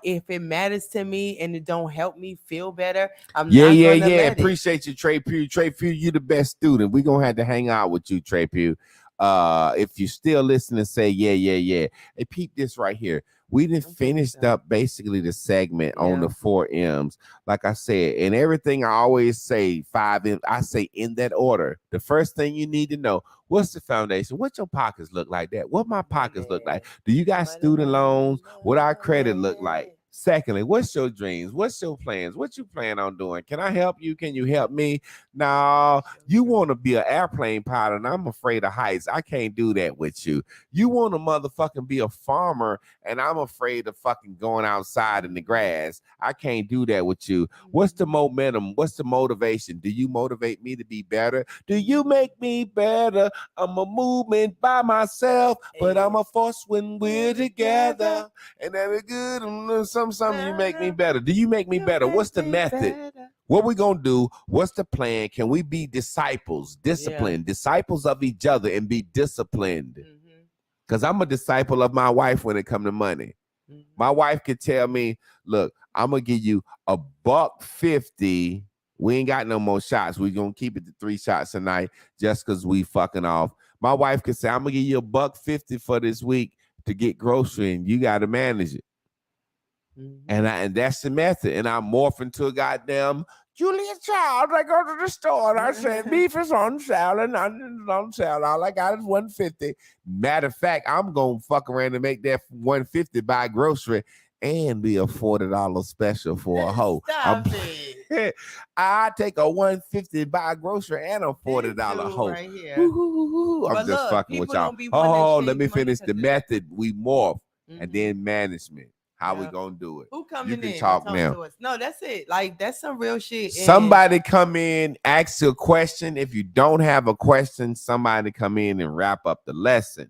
if it matters to me and it don't help me feel better, I'm not gonna let it. Appreciate you, Trey Pugh. Trey Pugh, you the best student. We're gonna have to hang out with you, Trey Pugh. If you still listening, say yeah. Hey, peep this right here. We done I'm finished so. up basically the segment on Yeah. the 4 M's. Like I said, and everything I always say 5 M's, I say in that order. The first thing you need to know, what's the foundation? What your pockets look like that? What my pockets look like? Do you got student loans? What our credit look like? Secondly, what's your dreams? What's your plans? What you plan on doing? Can I help you? Can you help me? No, you want to be an airplane pilot, and I'm afraid of heights. I can't do that with you. You want to motherfucking be a farmer, and I'm afraid of fucking going outside in the grass. I can't do that with you. What's the momentum? What's the motivation? Do you motivate me to be better? Do you make me better? I'm a movement by myself, but I'm a force when we're together. And every good, something you make me better. Do you make me better? What's the method? What we gonna do? What's the plan? Can we be disciples, disciplined, disciples of each other, and be disciplined? Because I'm a disciple of my wife when it come to money. My wife could tell me, look, I'm gonna give you $150. We ain't got no more shots. We're gonna keep it to 3 shots tonight just because we fucking off. My wife could say, I'm gonna give you $150 for this week to get grocery, and you gotta manage it. And that's the method. And I morph into a goddamn Julia Child. I go to the store and I said, beef is on sale and onions is on sale. All I got is $150. Matter of fact, I'm gonna fuck around and make that $150 buy grocery and be a $40 special for a hoe. Stop it. I take a $150 buy grocery and a $40 hoe. Right here. I'm But just look, fucking with people y'all. don't be wanting to Oh, let shave me money finish 'cause the of that. method. We morph and then management. How we Yeah. gonna do it? Who coming can in? talk and now. To us? No, that's it. Like that's some real shit. Somebody come in, ask a question. If you don't have a question, somebody come in and wrap up the lesson.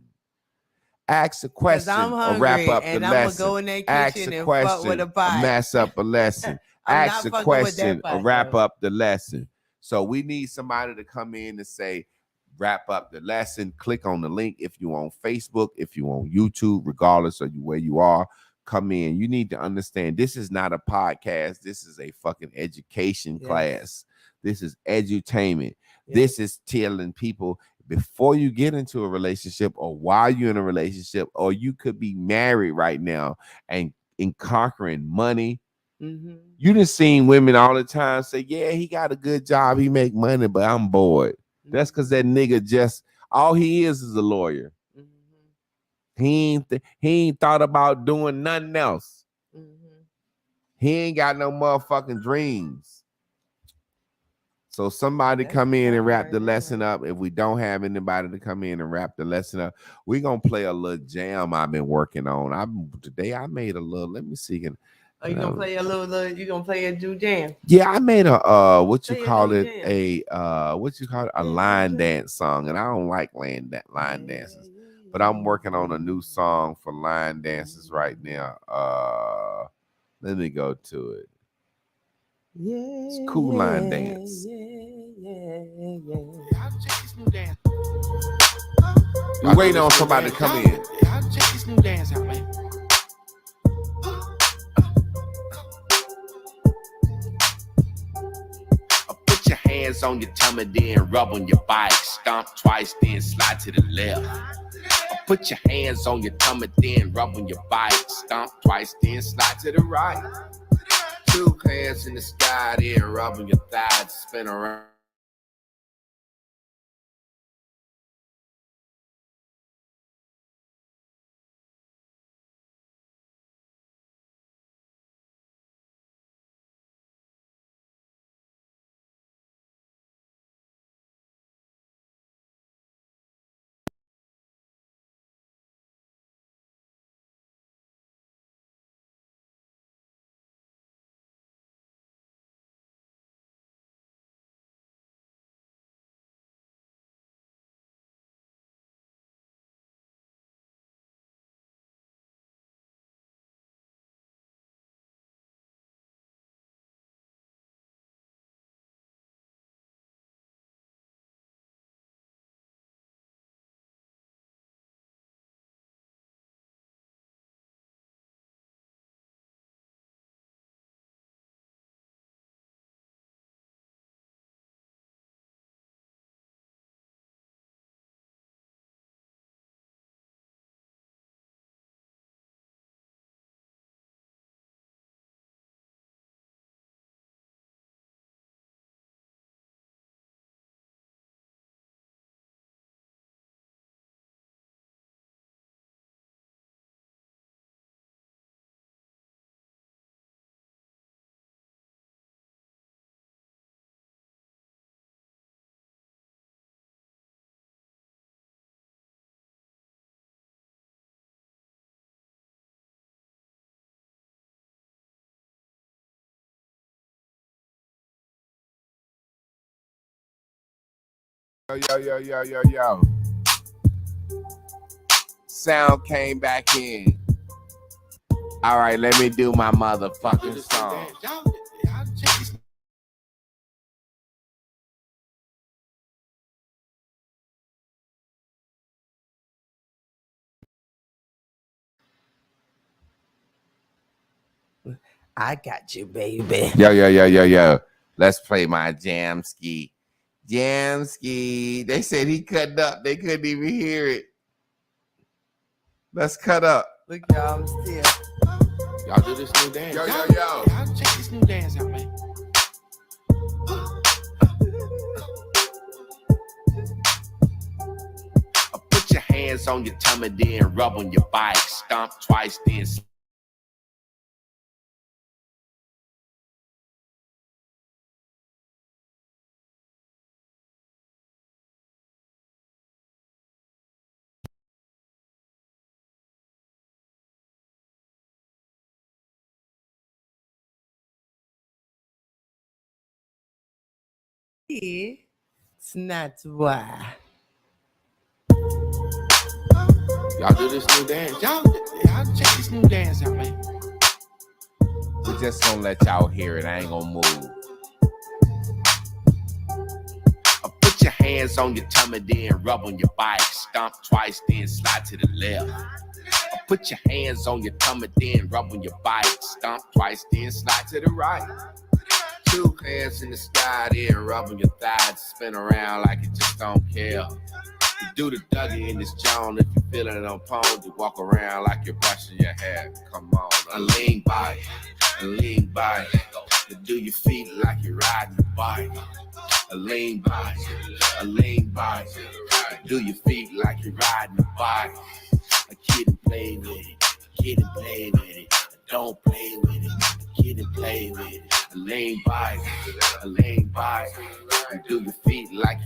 Ask a question or wrap up the and lesson. I'm gonna go in that Ask kitchen a and fuck with question, a pot. mess up a lesson. I'm Ask not a fucking with that question or pot, wrap though. up the lesson. So we need somebody to come in and say, wrap up the lesson. Click on the link if you're on Facebook, if you're on YouTube, regardless of where you are. Come in. You need to understand this is not a podcast. This is a fucking education class. This is edutainment. This is telling people before you get into a relationship or while you're in a relationship, or you could be married right now and in conquering money. You done seen women all the time say, yeah, he got a good job. He make money, but I'm bored. That's because that nigga just, all he is a lawyer. He ain't thought about doing nothing else. He ain't got no motherfucking dreams. So somebody come in and wrap the lesson up. If we don't have anybody to come in and wrap the lesson up, we're gonna play a little jam I've been working on. Today I made a little, let me see. Are you gonna play a little you gonna play a Jew jam? Yeah, I made a what you Play a call little it, a line dance song, and I don't like line dances, but I'm working on a new song for line dances right now. Let me go to it. It's cool line dance. We're waiting on somebody to come in. Y'all check this new dance out, man. Put your hands on your tummy, then rub on your bike. Stomp twice, then slide to the left. Put your hands on your tummy, then rub on your bike. Stomp twice, then slide to the right. 2 hands in the sky, then rub on your thighs. Spin around. Yo. Sound came back in. All right, let me do my motherfucking song. Y'all check this. I got you, baby. Yo. Let's play my Jamski. They said he cut up. They couldn't even hear it. Let's cut up. Look, y'all, I'm still. Y'all do this new dance. Yo. Y'all check this new dance out, man. Put your hands on your tummy, then rub on your bike. Stomp twice, then. It's not why. Y'all do this new dance. Y'all check this new dance out, man. We just gonna let y'all hear it. I ain't gonna move. Put your hands on your tummy, then rub on your bike. Stomp twice, then slide to the left. Put your hands on your tummy, then rub on your bike. Stomp twice, then slide to the right. Two hands in the sky, then rub on your thighs. Spin around like you just don't care. You do the Dougie in this John if you feeling it on pone. You walk around like you're brushing your hair. Come on, a lean bike. You do your feet like you're riding a bike. A lean bike. You do your feet like you're riding a bike. A kid and play with it. Don't play with it. A kid and play with it. A lean bike. You do your feet like.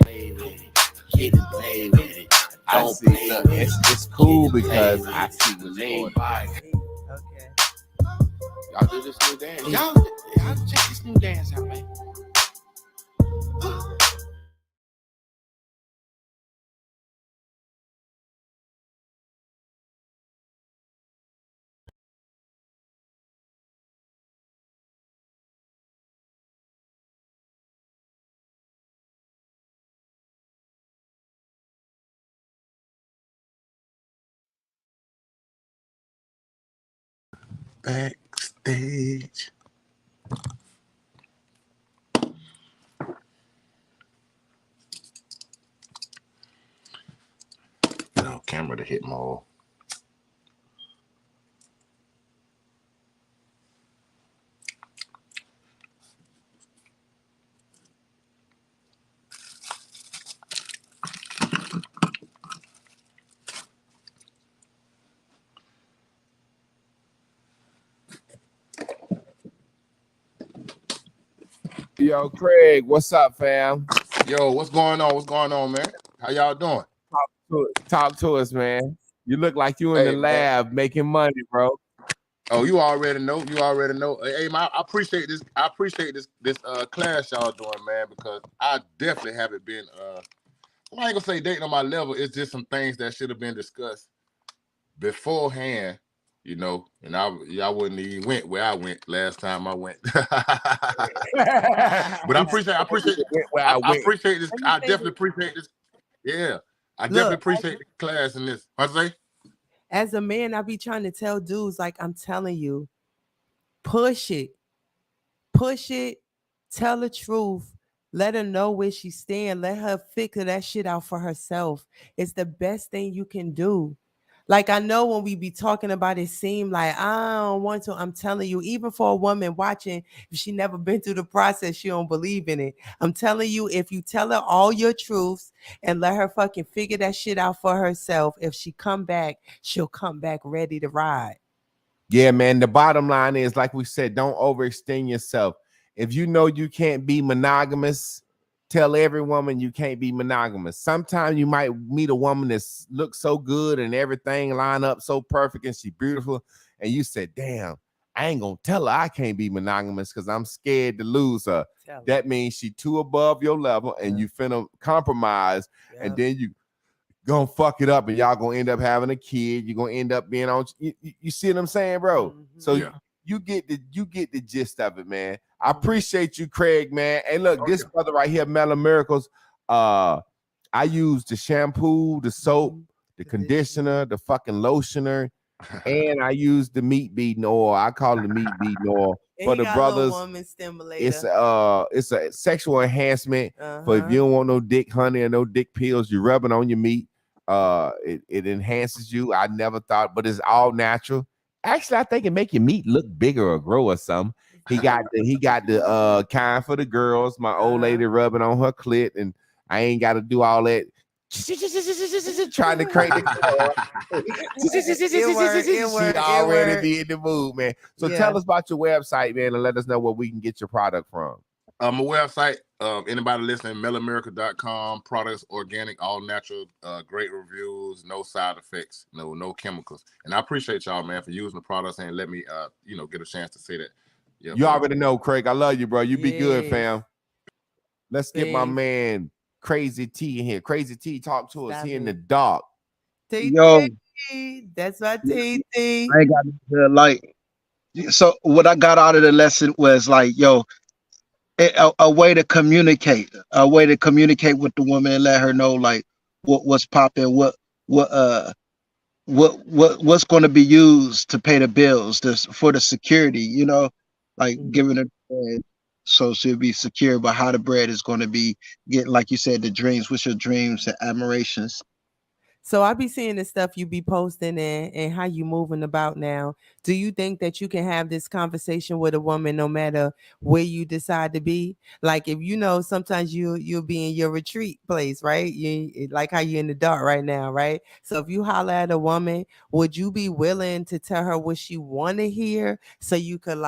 Play with it. Kid and play with it. Don't play with it. It's cool because I see what's going on. Okay. Y'all do this new dance. Y'all check this new dance out, man. Backstage. Get on camera to hit more. Yo, Craig, what's up, fam? Yo, what's going on? What's going on, man? How y'all doing? Talk to us, man. You look like you in the lab making money, bro. Oh, you already know. Hey, man, I appreciate this. I appreciate this class y'all doing, man, because I definitely haven't been. I ain't gonna say dating on my level. It's just some things that should have been discussed beforehand, you know. And y'all wouldn't even went where I went last time I went. But I appreciate this. I definitely appreciate this. Yeah, I definitely appreciate the class in this. What I say? As a man, I be trying to tell dudes, like, I'm telling you, push it, tell the truth, let her know where she stand, let her figure that shit out for herself. It's the best thing you can do. Like, I know when we be talking about it, seem like I don't want to. I'm telling you, even for a woman watching, if she never been through the process, she don't believe in it. I'm telling you, if you tell her all your truths and let her fucking figure that shit out for herself, if she come back, she'll come back ready to ride. Yeah, man. The bottom line is, like we said, don't overextend yourself. If you know you can't be monogamous, tell every woman you can't be monogamous. Sometimes you might meet a woman that looks so good and everything line up so perfect and she beautiful, and you said, damn, I ain't gonna tell her I can't be monogamous because I'm scared to lose her. That means she too above your level and you finna compromise, and then you gonna fuck it up and y'all gonna end up having a kid. You're gonna end up being on you see what I'm saying, bro? So you get the gist of it, man. I appreciate you, Craig, man. Hey, look, this brother right here, Mellow Miracles. I use the shampoo, the soap, the conditioner, the fucking lotioner, and I use the meat beating oil. I call it the meat beating oil for the brothers. Woman stimulator. It's a sexual enhancement for if you don't want no dick honey or no dick pills, you rub it on your meat. It enhances you. I never thought, but it's all natural. Actually, I think it make your meat look bigger or grow or something. He got the kind for the girls. My old lady rubbing on her clit, and I ain't got to do all that trying to crank the she already be in the mood, man. So tell us about your website, man, and let us know where we can get your product from. My website, anybody listening, mellamerica.com, products, organic, all natural, great reviews, no side effects, no chemicals. And I appreciate y'all, man, for using the products and let me, get a chance to say that. Yeah, you already know, Craig. I love you, bro. You be good, fam. Let's get my man Crazy T in here. Crazy T, talk to us here in the dark. Yo, that's my TT. I ain't got the like. So what I got out of the lesson was like, yo, a way to communicate with the woman and let her know like what's popping, what's going to be used to pay the bills, for the security, like giving her bread so she'll be secure, but how the bread is going to be getting, like you said, the dreams. What's your dreams and admirations? So I be seeing the stuff you be posting and how you moving about now. Do you think that you can have this conversation with a woman no matter where you decide to be? Like, if sometimes you'll be in your retreat place, right? You like how you're in the dark right now, right? So if you holler at a woman, would you be willing to tell her what she want to hear so you could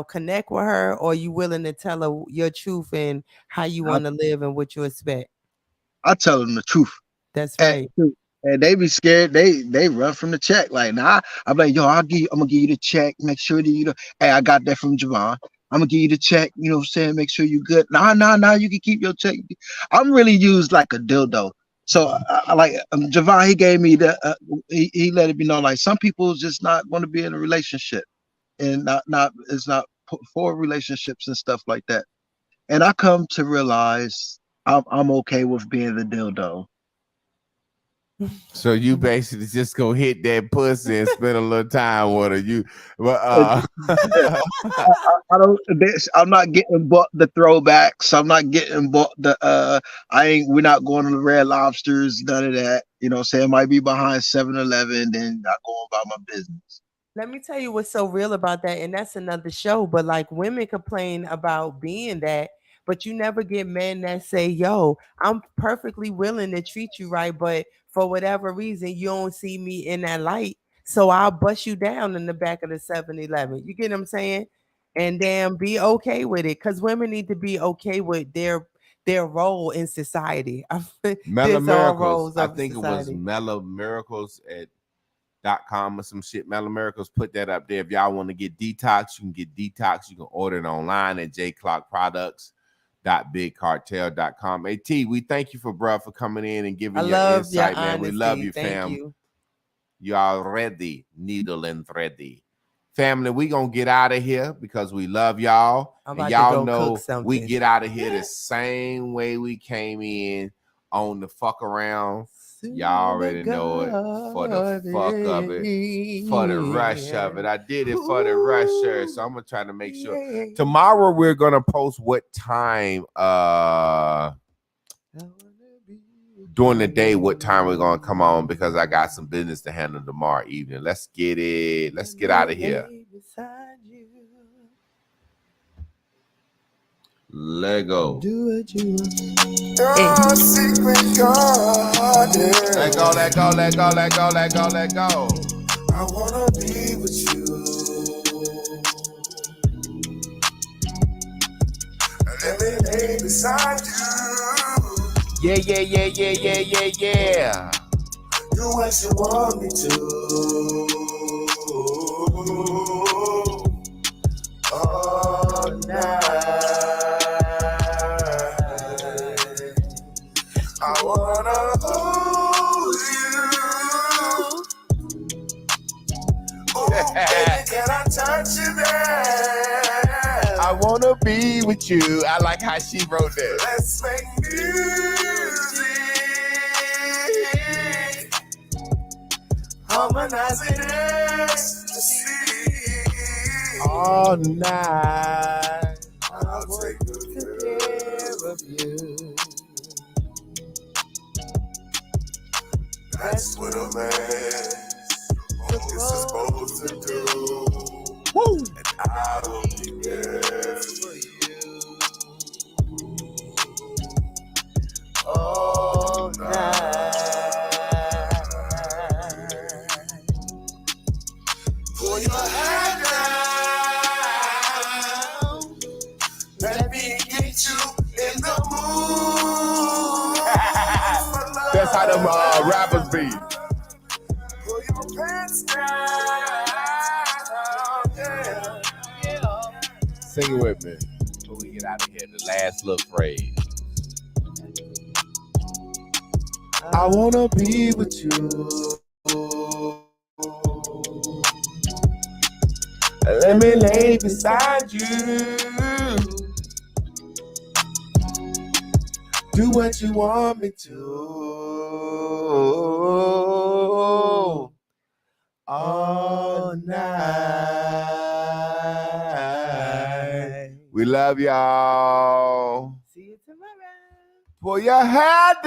connect with her, or you willing to tell her your truth and how you want to live and what you expect? I tell them the truth. That's right. And they be scared. They run from the check. Like, nah, I'm like, yo, I'm gonna give you the check. Make sure that hey, I got that from Javon. I'm gonna give you the check. You know what I'm saying? Make sure you good. Nah, you can keep your check. I'm really used like a dildo. So I like Javon. He gave me he let me know like some people just not going to be in a relationship, and it's not for relationships and stuff like that. And I come to realize I'm okay with being the dildo. So you basically just gonna hit that pussy and spend a little time with her. I'm not getting bought the throwbacks. I'm not getting bought we're not going to the Red Lobsters, none of that. You know what I'm saying? Might be behind 7-Eleven, then not going about my business. Let me tell you what's so real about that, and that's another show, but like women complain about being that, but you never get men that say, yo, I'm perfectly willing to treat you right, but for whatever reason, you don't see me in that light, so I'll bust you down in the back of the 7-Eleven. You get what I'm saying? And then be okay with it, because women need to be okay with their role in society. Mellow Miracles. I think it was Mellow Miracles at .com or some shit. Mellow Miracles put that up there. If y'all want to get detox, you can get detox. You can order it online at jclockproducts.bigcartel.com. Hey T, we thank you for coming in and giving your insight, man. We love you, fam. You already needle and thready. Family, we gonna get out of here because we love y'all. And y'all know we get out of here the same way we came in on the fuck around. Y'all already know it. For the fuck of it, for the rush of it. I did it for the rusher, so I'm gonna try to make sure. Tomorrow we're gonna post what time during the day what time we're gonna come on because I got some business to handle tomorrow evening. Let's get it. Let's get out of here. Lego. Do what you want. Your secret garden. Let go, let go, let go, let go, let go, let go. I wanna be with you. Let me lay beside you. Yeah, yeah, yeah, yeah, yeah, yeah, yeah. Do what you want me to. All night. I wanna hold you. Ooh, baby, can I touch you there? I wanna be with you. I like how she wrote that. Let's make music, harmonizing ecstasy. All night. I'll take good care of you. That's what a man is supposed to do. Woo! And I will be there for you all night. Pull your head down. Let me get you in the mood. for love. That's how them rappers be. Pull your pants down. Yeah. Sing it with me before we get out of here. The last little phrase. I wanna be with you. Let me lay beside you. Do what you want me to. All night. We love y'all. See you tomorrow. Pull your hair down.